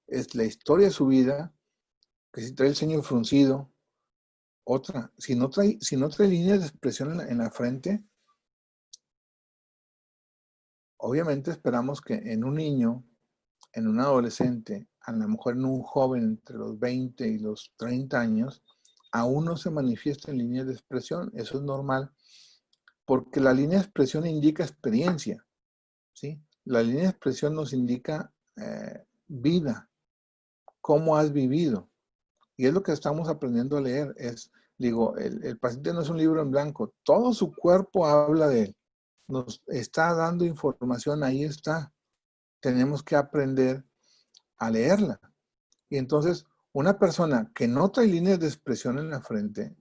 Es la historia de su vida, que si trae el ceño fruncido, otra. Si no trae líneas de expresión en la frente, obviamente esperamos que en un niño, en un adolescente, a lo mejor en un joven entre los 20 y los 30 años, aún no se manifiesta en líneas de expresión. Eso es normal porque la línea de expresión indica experiencia, ¿sí? La línea de expresión nos indica vida, cómo has vivido. Y es lo que estamos aprendiendo a leer. Digo, el paciente no es un libro en blanco. Todo su cuerpo habla de él. Nos está dando información, ahí está. Tenemos que aprender a leerla. Y entonces, una persona que no trae líneas de expresión en la frente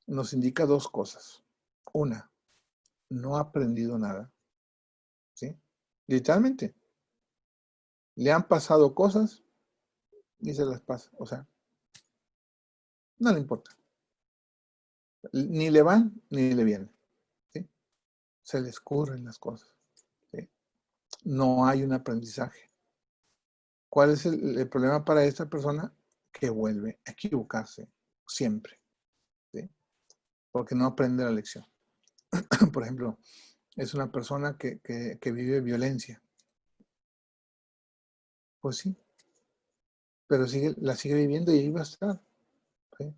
nos indica dos cosas. Una, no ha aprendido nada. ¿Sí? Literalmente. Le han pasado cosas y se las pasa. O sea, no le importa. Ni le van ni le vienen. ¿Sí? Se les ocurren las cosas. ¿Sí? No hay un aprendizaje. ¿Cuál es el problema para esta persona? Que vuelve a equivocarse siempre. ¿Sí? Porque no aprende la lección. Por ejemplo, es una persona que vive violencia. Pues sí, pero la sigue viviendo y ahí va a estar. ¿Sí?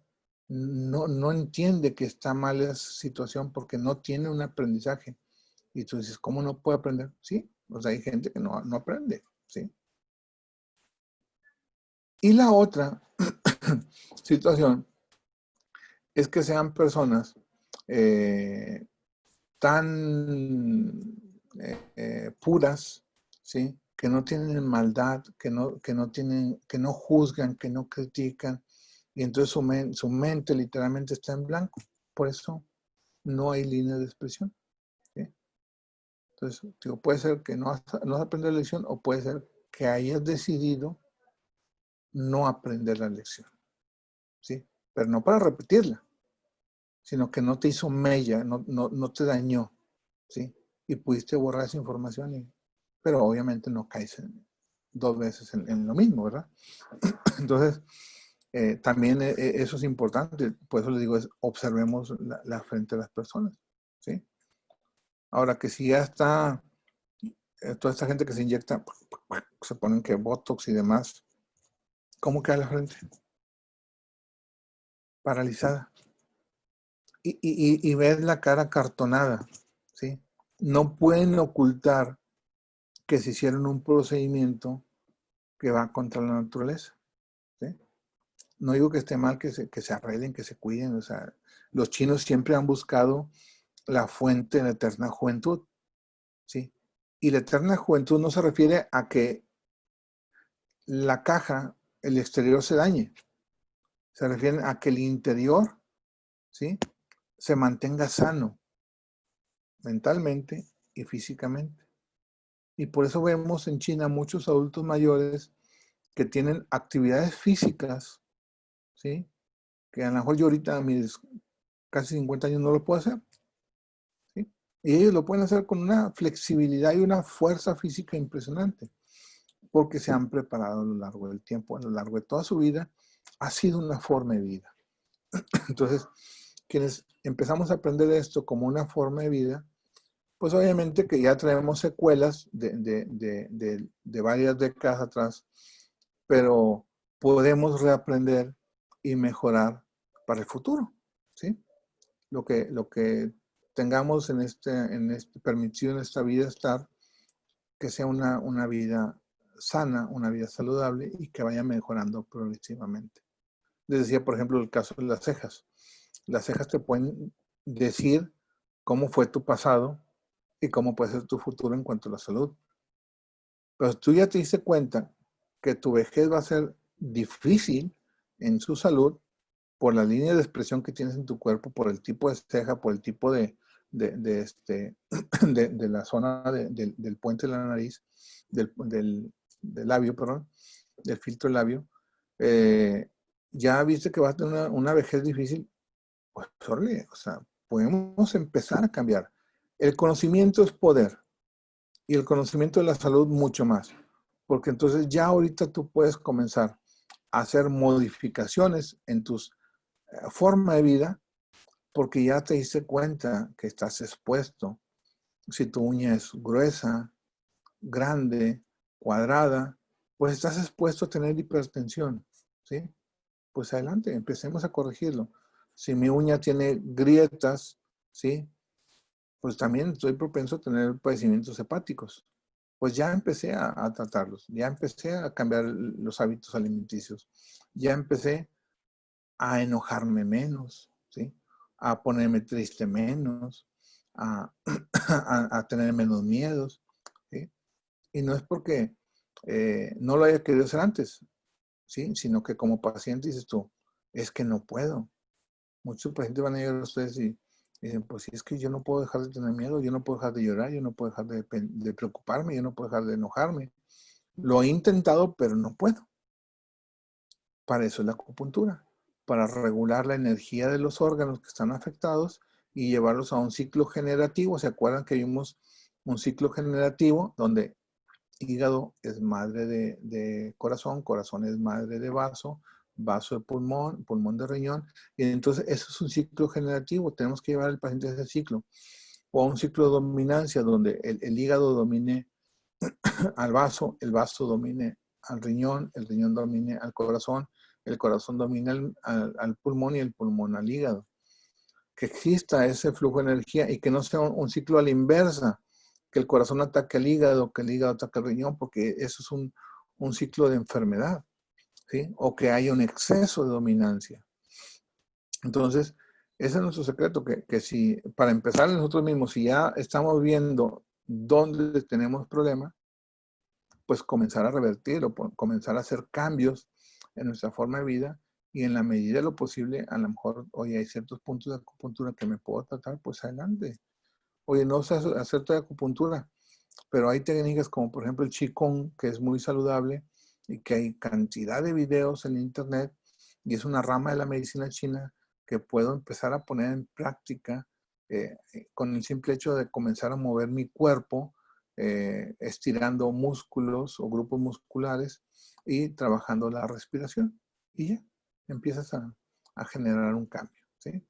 No entiende que está mal esa situación porque no tiene un aprendizaje. Y tú dices, ¿cómo no puede aprender? Sí, o sea, hay gente que no aprende. ¿Sí? Y la otra situación es que sean personas tan puras, ¿sí? Que no tienen maldad, que no juzgan, que no critican, y entonces su mente literalmente está en blanco. Por eso no hay línea de expresión. ¿Sí? Entonces, digo, puede ser que no has aprendido la lección o puede ser que hayas decidido no aprender la lección. ¿Sí? Pero no para repetirla, sino que no te hizo mella, no te dañó. ¿Sí? Y pudiste borrar esa información, pero obviamente no caes dos veces en lo mismo, ¿verdad? Entonces, también eso es importante, por eso les digo, observemos la frente de las personas, ¿sí? Ahora que si ya está, toda esta gente que se inyecta, se ponen que Botox y demás, ¿cómo queda la frente? Paralizada. Y ves la cara cartonada, ¿sí? No pueden ocultar que se hicieron un procedimiento que va contra la naturaleza, ¿sí? No digo que esté mal que se arreglen, que se cuiden, o sea, los chinos siempre han buscado la fuente de la eterna juventud, ¿sí? Y la eterna juventud no se refiere a que la caja, el exterior se dañe, se refiere a que el interior, ¿sí? Se mantenga sano, mentalmente y físicamente. Y por eso vemos en China muchos adultos mayores que tienen actividades físicas, ¿sí? Que a lo mejor yo ahorita a mis casi 50 años no lo puedo hacer, ¿sí? Y ellos lo pueden hacer con una flexibilidad y una fuerza física impresionante, porque se han preparado a lo largo del tiempo, a lo largo de toda su vida, ha sido una forma de vida. Entonces, quienes empezamos a aprender esto como una forma de vida, pues obviamente que ya traemos secuelas de varias décadas atrás, pero podemos reaprender y mejorar para el futuro, ¿sí? Lo que tengamos permitido en esta vida estar, que sea una vida sana, una vida saludable y que vaya mejorando progresivamente. Les decía, por ejemplo, el caso de las cejas. Las cejas te pueden decir cómo fue tu pasado y cómo puede ser tu futuro en cuanto a la salud. Pero tú ya te diste cuenta que tu vejez va a ser difícil en su salud por la línea de expresión que tienes en tu cuerpo, por el tipo de ceja, por el tipo de la zona del puente de la nariz, del labio, perdón, del filtro del labio. Ya viste que vas a tener una vejez difícil, pues, o sea, podemos empezar a cambiar. El conocimiento es poder y el conocimiento de la salud mucho más, porque entonces ya ahorita tú puedes comenzar a hacer modificaciones en tus forma de vida, porque ya te diste cuenta que estás expuesto. Si tu uña es gruesa, grande, cuadrada, pues estás expuesto a tener hipertensión, ¿sí? Pues adelante, empecemos a corregirlo. Si mi uña tiene grietas, ¿sí? pues también estoy propenso a tener padecimientos hepáticos. Pues ya empecé a tratarlos, ya empecé a cambiar los hábitos alimenticios, ya empecé a enojarme menos, ¿sí? A ponerme triste menos, a, a tener menos miedos, ¿sí? Y no es porque no lo haya querido hacer antes, ¿sí? Sino que como paciente dices tú, es que no puedo. Muchos pacientes van a llegar a ustedes y dicen, pues sí, es que yo no puedo dejar de tener miedo, yo no puedo dejar de llorar, yo no puedo dejar de preocuparme, yo no puedo dejar de enojarme. Lo he intentado, pero no puedo. Para eso es la acupuntura, para regular la energía de los órganos que están afectados y llevarlos a un ciclo generativo. ¿Se acuerdan que vimos un ciclo generativo donde hígado es madre de corazón, corazón es madre de vaso, vaso de pulmón, pulmón de riñón? Y entonces eso es un ciclo generativo. Tenemos que llevar al paciente a ese ciclo. O a un ciclo de dominancia donde el hígado domine al vaso, el vaso domine al riñón, el riñón domine al corazón, el corazón domina al pulmón y el pulmón al hígado. Que exista ese flujo de energía y que no sea un ciclo a la inversa, que el corazón ataque al hígado, que el hígado ataque al riñón, porque eso es un ciclo de enfermedad, ¿sí? O que haya un exceso de dominancia. Entonces, ese es nuestro secreto, que si, para empezar nosotros mismos, si ya estamos viendo dónde tenemos problemas, pues comenzar a revertir o comenzar a hacer cambios en nuestra forma de vida y en la medida de lo posible, a lo mejor, oye, hay ciertos puntos de acupuntura que me puedo tratar, pues adelante. Oye, no sé hacer toda acupuntura, pero hay técnicas como por ejemplo el Qigong, que es muy saludable y que hay cantidad de videos en internet y es una rama de la medicina china que puedo empezar a poner en práctica con el simple hecho de comenzar a mover mi cuerpo, estirando músculos o grupos musculares y trabajando la respiración. Y ya, empiezas a generar un cambio, ¿sí?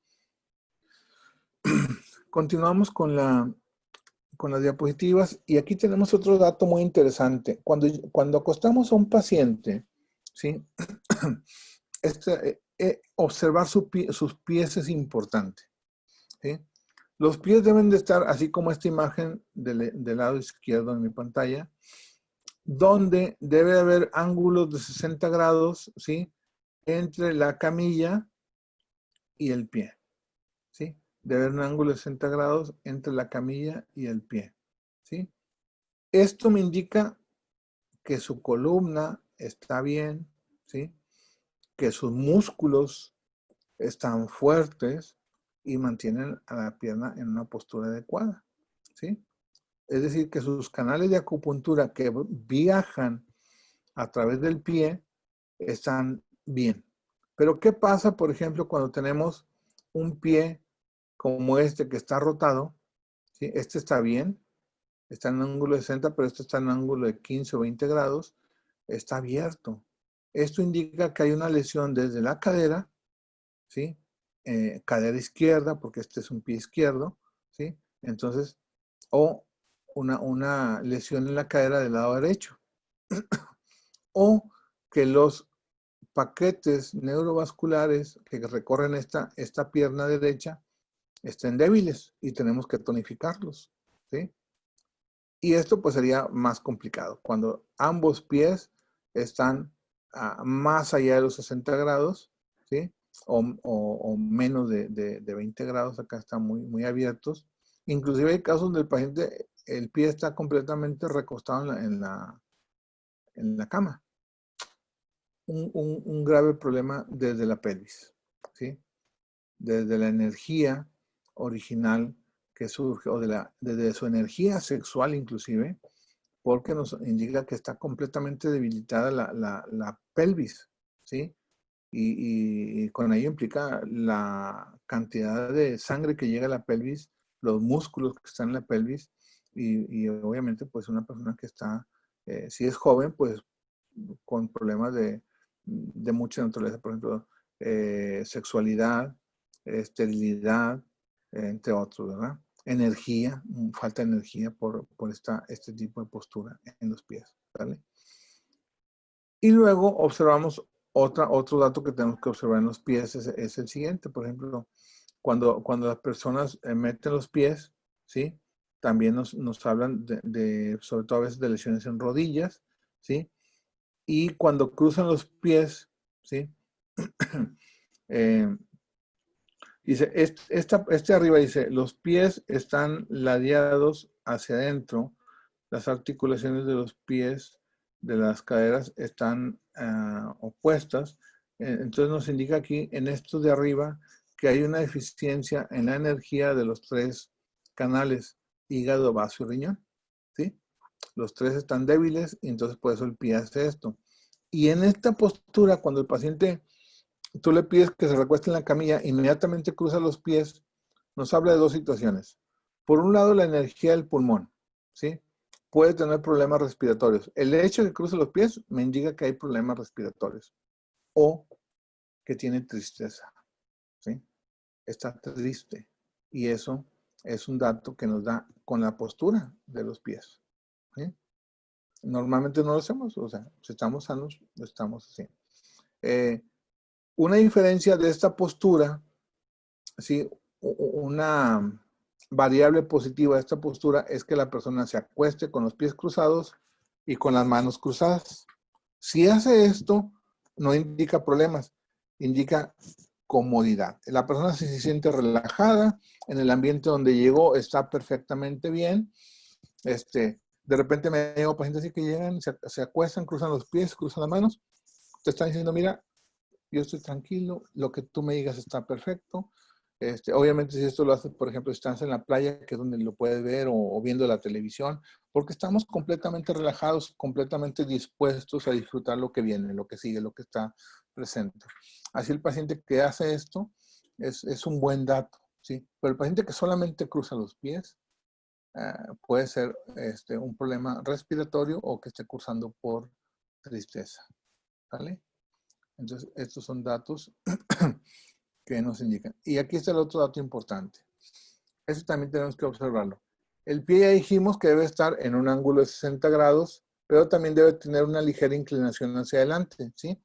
Continuamos con las diapositivas y aquí tenemos otro dato muy interesante. Cuando acostamos a un paciente, ¿sí? Observar sus pies es importante, ¿sí? Los pies deben de estar así como esta imagen del lado izquierdo en mi pantalla, donde debe haber ángulos de 60 grados, ¿sí? Entre la camilla y el pie, ¿sí? Debe haber un ángulo de 60 grados entre la camilla y el pie, ¿sí? Esto me indica que su columna está bien, ¿sí? Que sus músculos están fuertes y mantienen a la pierna en una postura adecuada, ¿sí? Es decir, que sus canales de acupuntura que viajan a través del pie están bien. Pero ¿qué pasa, por ejemplo, cuando tenemos un pie como este que está rotado? ¿Sí? Este está bien, está en ángulo de 60, pero este está en ángulo de 15 o 20 grados, está abierto. Esto indica que hay una lesión desde la cadera, ¿sí? Cadera izquierda, porque este es un pie izquierdo, ¿sí? Entonces, o una lesión en la cadera del lado derecho. O que los paquetes neurovasculares que recorren esta pierna derecha estén débiles y tenemos que tonificarlos, ¿sí? Y esto pues sería más complicado. Cuando ambos pies están más allá de los 60 grados, ¿sí? O menos de 20 grados, acá están muy abiertos. Inclusive hay casos donde el paciente, el pie está completamente recostado en la cama. Un grave problema desde la pelvis, ¿sí? Desde la energía original que surge, o desde su energía sexual inclusive, porque nos indica que está completamente debilitada la pelvis, ¿sí? Y con ello implica la cantidad de sangre que llega a la pelvis, los músculos que están en la pelvis, y obviamente pues una persona que está, si es joven, pues con problemas de mucha naturaleza, por ejemplo, sexualidad, esterilidad, entre otros, ¿verdad? Energía, falta de energía por este tipo de postura en los pies, ¿vale? Y luego observamos otro dato que tenemos que observar en los pies, es el siguiente. Por ejemplo, cuando las personas meten los pies, ¿sí? También nos hablan sobre todo a veces de lesiones en rodillas, ¿sí? Y cuando cruzan los pies, ¿sí? Dice, este arriba dice, los pies están ladeados hacia adentro, las articulaciones de los pies, de las caderas están opuestas. Entonces nos indica aquí, en esto de arriba, que hay una deficiencia en la energía de los tres canales, hígado, vaso y riñón, ¿sí? Los tres están débiles y entonces por eso el pie hace esto. Y en esta postura, cuando el paciente, tú le pides que se recueste en la camilla, inmediatamente cruza los pies, nos habla de dos situaciones. Por un lado, la energía del pulmón, ¿sí? Puede tener problemas respiratorios. El hecho de que cruce los pies me indica que hay problemas respiratorios o que tiene tristeza, ¿sí? Está triste y eso es un dato que nos da con la postura de los pies, ¿sí? Normalmente no lo hacemos, o sea, si estamos sanos, estamos así. Una diferencia de esta postura, ¿sí? Una variable positiva de esta postura es que la persona se acueste con los pies cruzados y con las manos cruzadas. Si hace esto, no indica problemas, indica comodidad. La persona se siente relajada, en el ambiente donde llegó está perfectamente bien. De repente me llevo pacientes así que llegan, se acuestan, cruzan los pies, cruzan las manos, te están diciendo, mira, yo estoy tranquilo, lo que tú me digas está perfecto. Obviamente si esto lo haces, por ejemplo, si estás en la playa, que es donde lo puedes ver, o viendo la televisión, porque estamos completamente relajados, completamente dispuestos a disfrutar lo que viene, lo que sigue, lo que está presente. Así el paciente que hace esto es un buen dato, ¿sí? Pero el paciente que solamente cruza los pies, puede ser un problema respiratorio o que esté cursando por tristeza, ¿vale? Entonces, estos son datos que nos indican. Y aquí está el otro dato importante. Eso también tenemos que observarlo. El pie ya dijimos que debe estar en un ángulo de 60 grados, pero también debe tener una ligera inclinación hacia adelante, ¿sí?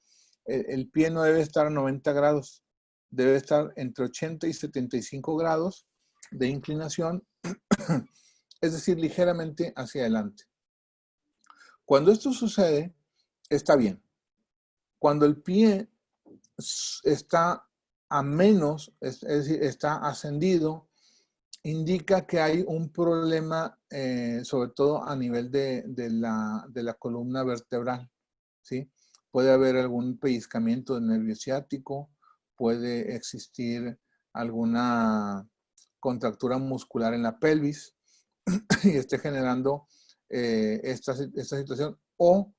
El pie no debe estar a 90 grados, debe estar entre 80 y 75 grados de inclinación, es decir, ligeramente hacia adelante. Cuando esto sucede, está bien. Cuando el pie está a menos, es decir, está ascendido, indica que hay un problema, sobre todo a nivel de la columna vertebral, ¿sí? Puede haber algún pellizcamiento del nervio ciático, puede existir alguna contractura muscular en la pelvis y esté generando esta situación, o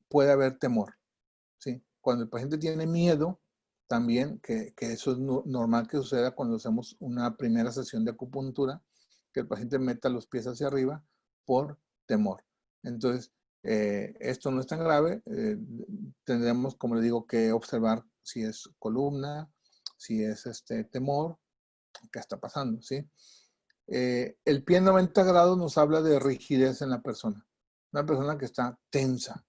puede haber temor, ¿sí? Cuando el paciente tiene miedo, también, que eso es normal que suceda cuando hacemos una primera sesión de acupuntura, que el paciente meta los pies hacia arriba por temor. Entonces, esto no es tan grave. Tendremos, como le digo, que observar si es columna, si es temor, qué está pasando, ¿sí? El pie en 90 grados nos habla de rigidez en la persona. Una persona que está tensa,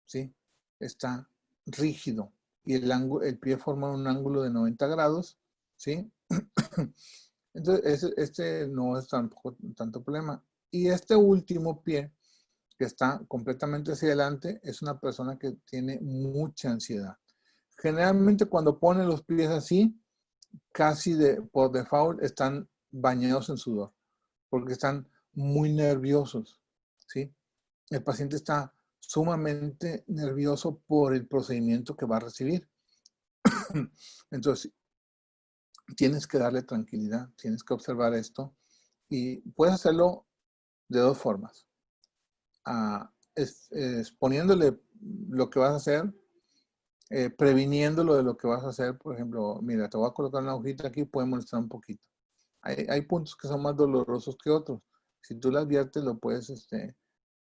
¿sí? Está rígido y el pie forma un ángulo de 90 grados, ¿sí? Entonces, este no es tampoco tanto problema. Y este último pie, que está completamente hacia adelante, es una persona que tiene mucha ansiedad. Generalmente cuando ponen los pies así, casi por default están bañados en sudor, porque están muy nerviosos, ¿sí? El paciente está sumamente nervioso por el procedimiento que va a recibir. Entonces, tienes que darle tranquilidad, tienes que observar esto y puedes hacerlo de dos formas. Exponiéndole lo que vas a hacer, previniéndolo de lo que vas a hacer. Por ejemplo, mira, te voy a colocar una hojita aquí, puede molestar un poquito. Hay puntos que son más dolorosos que otros. Si tú lo adviertes, lo puedes,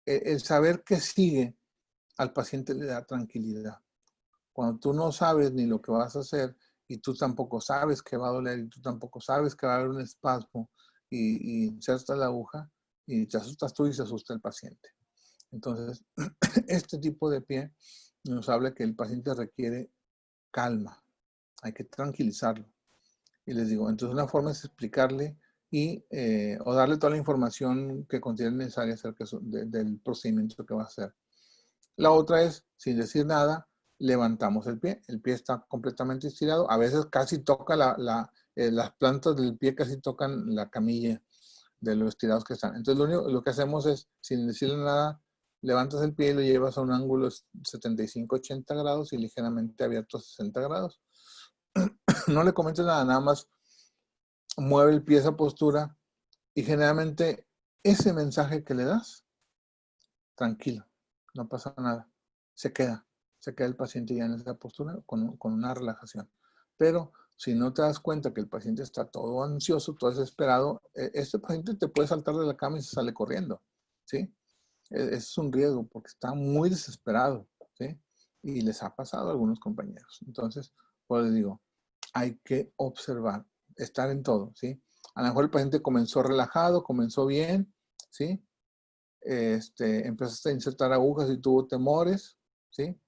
el saber que sigue al paciente le da tranquilidad. Cuando tú no sabes ni lo que vas a hacer y tú tampoco sabes que va a doler y tú tampoco sabes que va a haber un espasmo y insertas la aguja y te asustas tú y se asusta el paciente. Entonces, este tipo de pie nos habla que el paciente requiere calma, hay que tranquilizarlo. Y les digo, entonces una forma es explicarle o darle toda la información que considere necesaria acerca del procedimiento que va a hacer. La otra es, sin decir nada, levantamos el pie. El pie está completamente estirado. A veces casi toca las plantas del pie, casi tocan la camilla de los estirados que están. Entonces lo que hacemos es, sin decirle nada, levantas el pie y lo llevas a un ángulo 75-80 grados y ligeramente abierto a 60 grados. No le comentes nada, nada más mueve el pie a esa postura y generalmente ese mensaje que le das, tranquilo, no pasa nada, se queda el paciente ya en esa postura con una relajación. Pero si no te das cuenta que el paciente está todo ansioso, todo desesperado, este paciente te puede saltar de la cama y se sale corriendo, ¿sí? Es un riesgo porque está muy desesperado, ¿sí? Y les ha pasado a algunos compañeros. Entonces, pues les digo, hay que observar, estar en todo, ¿sí? A lo mejor el paciente comenzó relajado, comenzó bien, ¿sí? Empezaste a insertar agujas y tuvo temores, ¿sí?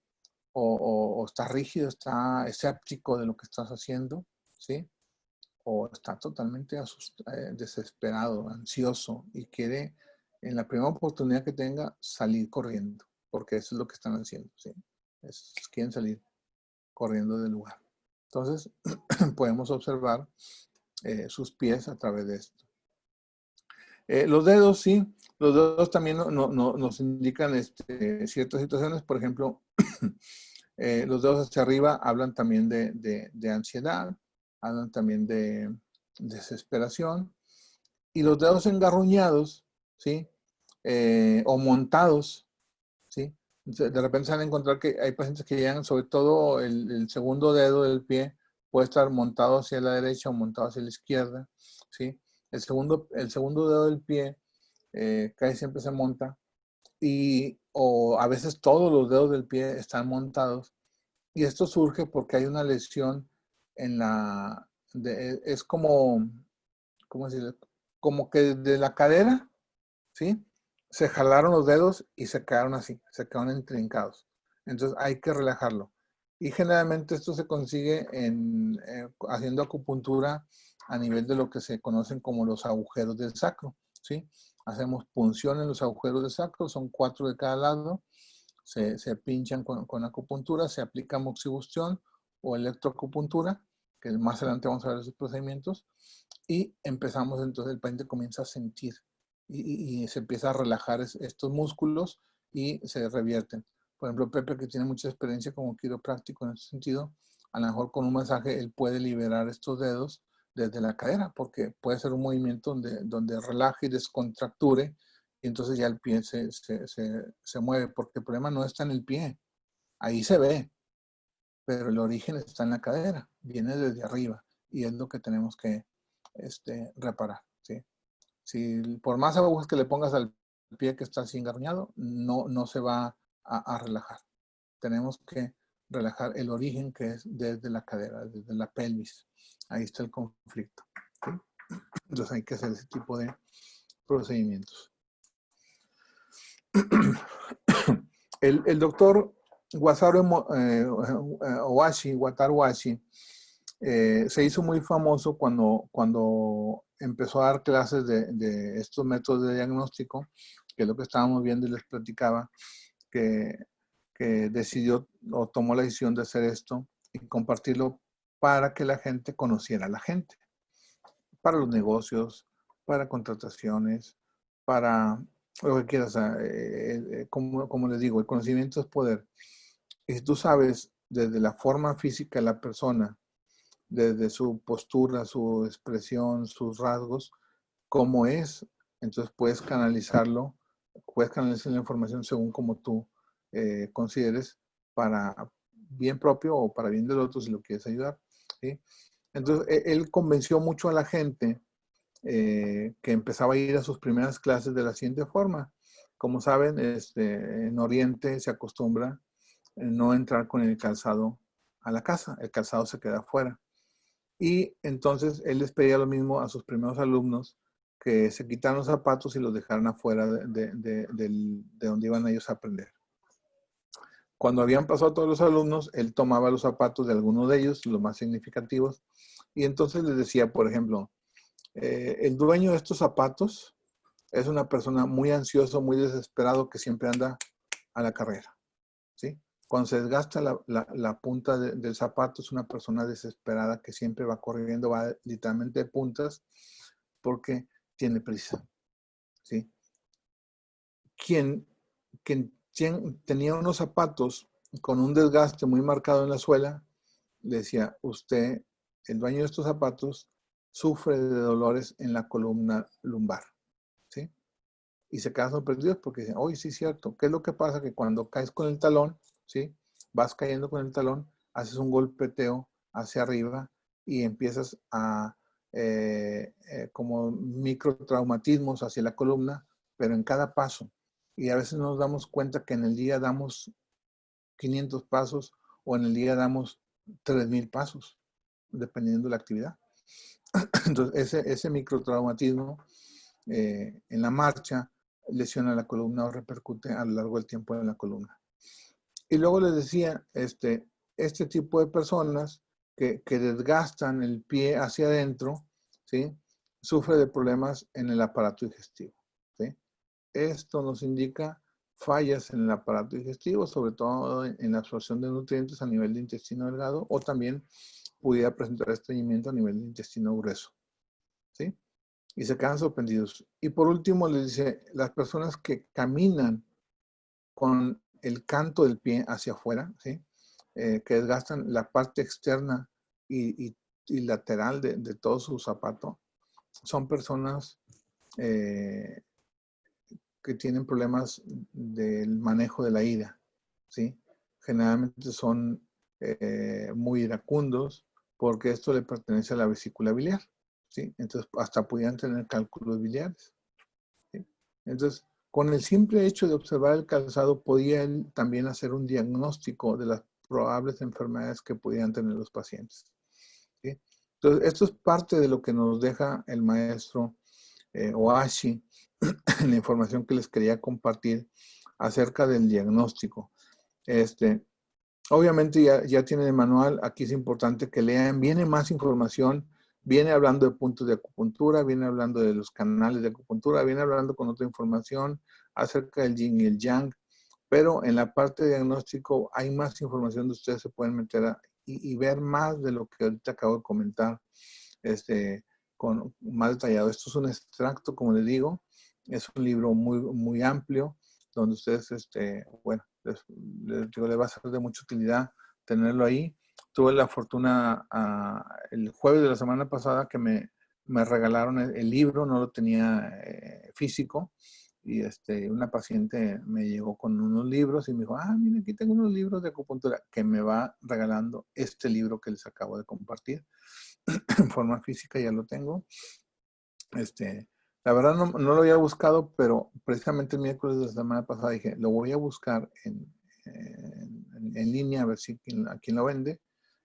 O está rígido, está escéptico de lo que estás haciendo, ¿sí? O está totalmente desesperado, ansioso y quiere, en la primera oportunidad que tenga, salir corriendo, porque eso es lo que están haciendo, ¿sí? Quieren salir corriendo del lugar. Entonces, podemos observar sus pies a través de esto. Los dedos, sí, los dedos también nos indican ciertas situaciones. Por ejemplo, los dedos hacia arriba hablan también de ansiedad, hablan también de desesperación. Y los dedos engarruñados, ¿sí? O montados, ¿sí? De repente se van a encontrar que hay pacientes que llegan, sobre todo el segundo dedo del pie, puede estar montado hacia la derecha o montado hacia la izquierda, ¿sí? El segundo dedo del pie casi siempre se monta o a veces todos los dedos del pie están montados. Y esto surge porque hay una lesión es como, ¿cómo decirlo? Como que de la cadera, ¿sí? Se jalaron los dedos y se quedaron así, se quedaron intrincados. Entonces hay que relajarlo. Y generalmente esto se consigue haciendo acupuntura a nivel de lo que se conocen como los agujeros del sacro, ¿sí? Hacemos punción en los agujeros del sacro, son 4 de cada lado, se pinchan con acupuntura, se aplica moxibustión o electroacupuntura, que más adelante vamos a ver esos procedimientos, y empezamos, entonces el paciente comienza a sentir y se empieza a relajar estos músculos y se revierten. Por ejemplo, Pepe, que tiene mucha experiencia como quiropráctico en ese sentido, a lo mejor con un masaje él puede liberar estos dedos desde la cadera, porque puede ser un movimiento donde relaje y descontracture, y entonces ya el pie se mueve, porque el problema no está en el pie, ahí se ve, pero el origen está en la cadera, viene desde arriba, y es lo que tenemos que reparar, ¿sí? Si por más agujas que le pongas al pie que está así engarñado, no se va a relajar. Tenemos que relajar el origen, que es desde la cadera, desde la pelvis. Ahí está el conflicto, ¿sí? Entonces hay que hacer ese tipo de procedimientos. El doctor Wataru Owashi, se hizo muy famoso cuando empezó a dar clases de estos métodos de diagnóstico, que es lo que estábamos viendo y les platicaba, que decidió o tomó la decisión de hacer esto y compartirlo para que la gente conociera a la gente, para los negocios, para contrataciones, para lo que quieras. Como les digo, el conocimiento es poder. Y si tú sabes desde la forma física de la persona, desde su postura, su expresión, sus rasgos, cómo es, entonces puedes canalizar la información según como tú consideres para bien propio o para bien del otro si lo quieres ayudar, ¿sí? Entonces, él convenció mucho a la gente que empezaba a ir a sus primeras clases de la siguiente forma. Como saben, en Oriente se acostumbra no entrar con el calzado a la casa, el calzado se queda afuera. Y entonces él les pedía lo mismo a sus primeros alumnos, que se quitaran los zapatos y los dejaran afuera de donde iban ellos a aprender. Cuando habían pasado todos los alumnos, él tomaba los zapatos de algunos de ellos, los más significativos, y entonces les decía, por ejemplo, El dueño de estos zapatos es una persona muy ansiosa, muy desesperado, que siempre anda a la carrera, ¿sí? Cuando se desgasta la punta del zapato, es una persona desesperada que siempre va corriendo, va literalmente de puntas porque tiene prisa, ¿sí? Quien tenía unos zapatos con un desgaste muy marcado en la suela, le decía, usted, el dueño de estos zapatos, sufre de dolores en la columna lumbar, ¿sí? Y se quedan sorprendidos porque dicen, oye, sí es cierto. ¿Qué es lo que pasa? Que cuando caes con el talón, ¿sí? Vas cayendo con el talón, haces un golpeteo hacia arriba y empiezas a como microtraumatismos hacia la columna, pero en cada paso. Y a veces nos damos cuenta que en el día damos 500 pasos o en el día damos 3000 pasos, dependiendo de la actividad. Entonces, ese microtraumatismo en la marcha lesiona la columna o repercute a lo largo del tiempo en la columna. Y luego les decía, este tipo de personas que desgastan el pie hacia adentro, ¿sí? Sufre de problemas en el aparato digestivo, ¿sí? Esto nos indica fallas en el aparato digestivo, sobre todo en la absorción de nutrientes a nivel de intestino delgado, o también pudiera presentar estreñimiento a nivel de intestino grueso, ¿sí? Y se quedan sorprendidos. Y por último les dice, las personas que caminan con el canto del pie hacia afuera, ¿sí? Que desgastan la parte externa y lateral de todo su zapato, son personas que tienen problemas del manejo de la ira, ¿sí? Generalmente son muy iracundos porque esto le pertenece a la vesícula biliar, ¿sí? Entonces, hasta podían tener cálculos biliares, ¿sí? Entonces, con el simple hecho de observar el calzado, podía él también hacer un diagnóstico de las probables enfermedades que podían tener los pacientes, ¿sí? Entonces, esto es parte de lo que nos deja el maestro Ohashi, la información que les quería compartir acerca del diagnóstico. Obviamente ya tienen el manual, aquí es importante que lean, viene más información, viene hablando de puntos de acupuntura, viene hablando de los canales de acupuntura, viene hablando con otra información acerca del yin y el yang, pero en la parte de diagnóstico hay más información donde ustedes se pueden meter y ver más de lo que ahorita acabo de comentar, con más detallado. Esto es un extracto, como les digo, es un libro muy, muy amplio, donde ustedes, bueno, les va a ser de mucha utilidad tenerlo ahí. Tuve la fortuna el jueves de la semana pasada que me regalaron el libro, no lo tenía físico, y una paciente me llegó con unos libros y me dijo, mira, aquí tengo unos libros de acupuntura, que me va regalando este libro que les acabo de compartir. En forma física ya lo tengo. La verdad no lo había buscado, pero precisamente el miércoles de la semana pasada dije, lo voy a buscar en línea a ver si a quién lo vende,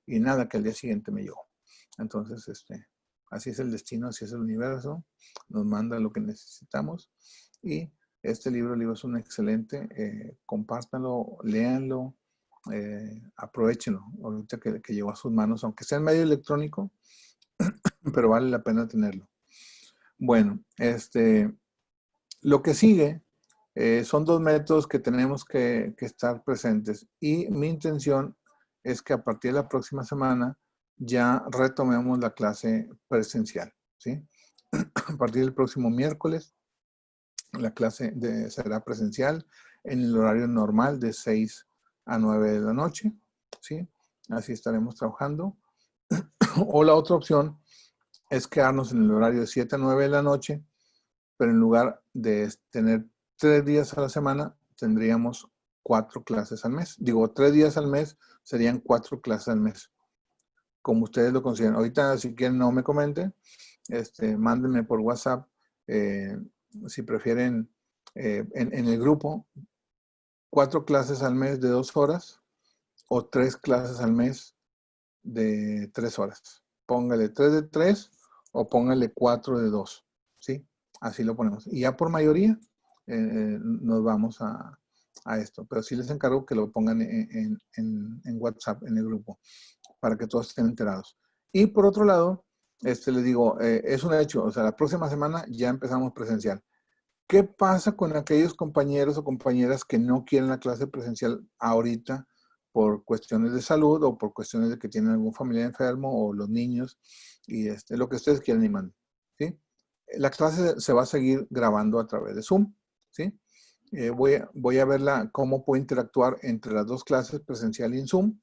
y nada, que al día siguiente me llegó. Entonces, así es el destino, así es el universo, nos manda lo que necesitamos, y este libro es un excelente, compártanlo, léanlo, aprovechenlo, ahorita que llegó a sus manos, aunque sea en medio electrónico, pero vale la pena tenerlo. Bueno, lo que sigue son dos métodos que tenemos que estar presentes, y mi intención es que a partir de la próxima semana ya retomemos la clase presencial, ¿sí? A partir del próximo miércoles la clase será presencial en el horario normal de 6 a 9 de la noche, ¿sí? Así estaremos trabajando. O la otra opción es quedarnos en el horario de 7 a 9 de la noche, pero en lugar de tener 3 días a la semana, tendríamos 4 clases al mes. Digo, 3 días al mes serían 4 clases al mes, como ustedes lo consideren. Ahorita, si quieren, no me comenten, mándenme por WhatsApp, si prefieren, en el grupo, 4 clases al mes de 2 horas o 3 clases al mes de 3 horas. Póngale 3 de 3 o póngale 4 de 2, ¿sí? Así lo ponemos. Y ya por mayoría nos vamos a esto. Pero sí les encargo que lo pongan en WhatsApp, en el grupo, para que todos estén enterados. Y por otro lado, les digo, es un hecho, o sea, la próxima semana ya empezamos presencial. ¿Qué pasa con aquellos compañeros o compañeras que no quieren la clase presencial ahorita por cuestiones de salud o por cuestiones de que tienen algún familiar enfermo o los niños y lo que ustedes quieran y manden, ¿sí? La clase se va a seguir grabando a través de Zoom, ¿sí? Voy a verla cómo puedo interactuar entre las dos clases, presencial y en Zoom,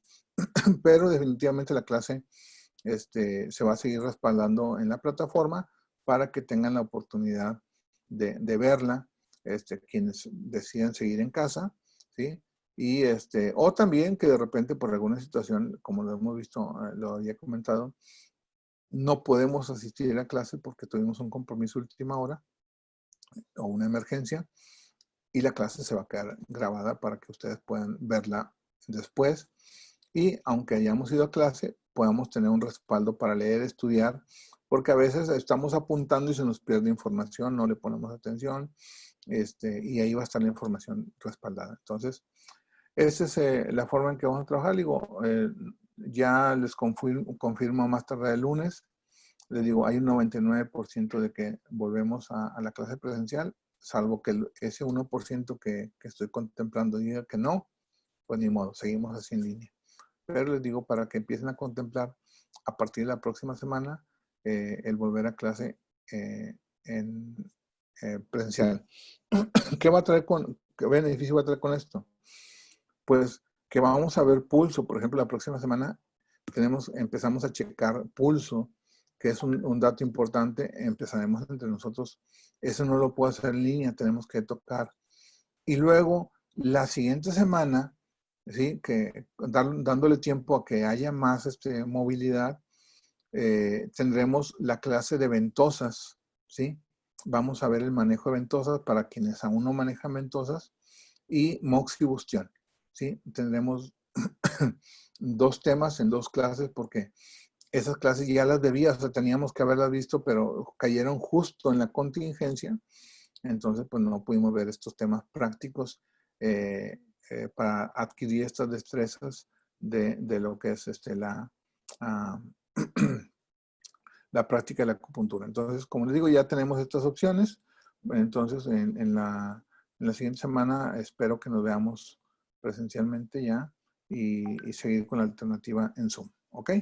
pero definitivamente la clase se va a seguir respaldando en la plataforma para que tengan la oportunidad de verla, quienes decidan seguir en casa, ¿sí? Y o también que de repente por alguna situación, como lo hemos visto, lo había comentado, no podemos asistir a la clase porque tuvimos un compromiso de última hora o una emergencia y la clase se va a quedar grabada para que ustedes puedan verla después y aunque hayamos ido a clase, podamos tener un respaldo para leer, estudiar, porque a veces estamos apuntando y se nos pierde información, no le ponemos atención, y ahí va a estar la información respaldada. Entonces, esa es la forma en que vamos a trabajar. Digo, ya les confirmo más tarde el lunes. Les digo, hay un 99% de que volvemos a la clase presencial, salvo que ese 1% que estoy contemplando diga que no, pues ni modo, seguimos así en línea. Pero les digo para que empiecen a contemplar a partir de la próxima semana el volver a clase en presencial. ¿Qué va a traer qué beneficio va a traer con esto? Pues que vamos a ver pulso. Por ejemplo, la próxima semana empezamos a checar pulso, que es un dato importante. Empezaremos entre nosotros. Eso no lo puedo hacer en línea, tenemos que tocar. Y luego, la siguiente semana, ¿sí? Que dándole tiempo a que haya más movilidad, tendremos la clase de ventosas, ¿sí? Vamos a ver el manejo de ventosas para quienes aún no manejan ventosas y moxibustión, ¿sí? Tendremos dos temas en dos clases porque esas clases ya las debía, o sea, teníamos que haberlas visto, pero cayeron justo en la contingencia, entonces pues no pudimos ver estos temas prácticos para adquirir estas destrezas de lo que es la práctica de la acupuntura. Entonces, como les digo, ya tenemos estas opciones. Entonces, en la siguiente semana espero que nos veamos presencialmente ya y seguir con la alternativa en Zoom. ¿Ok?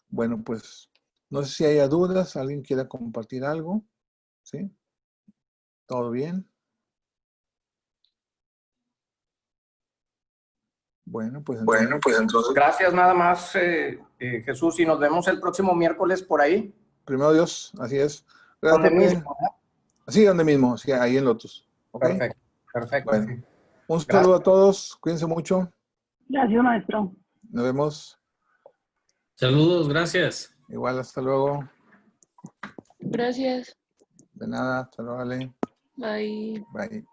Bueno, pues no sé si haya dudas, alguien quiera compartir algo. ¿Sí? ¿Todo bien? Bueno, pues entonces... Gracias nada más, Jesús, y nos vemos el próximo miércoles por ahí. Primero Dios, así es. Donde Gracias, mismo, ¿no? sí, donde mismo, sí, ahí en Lotus. ¿Ok? Perfecto, perfecto. Bueno, un Gracias. saludo a todos, cuídense mucho. Gracias, maestro. Nos vemos. Saludos, gracias. Igual, hasta luego. Gracias. De nada, hasta luego, Ale. Bye. Bye.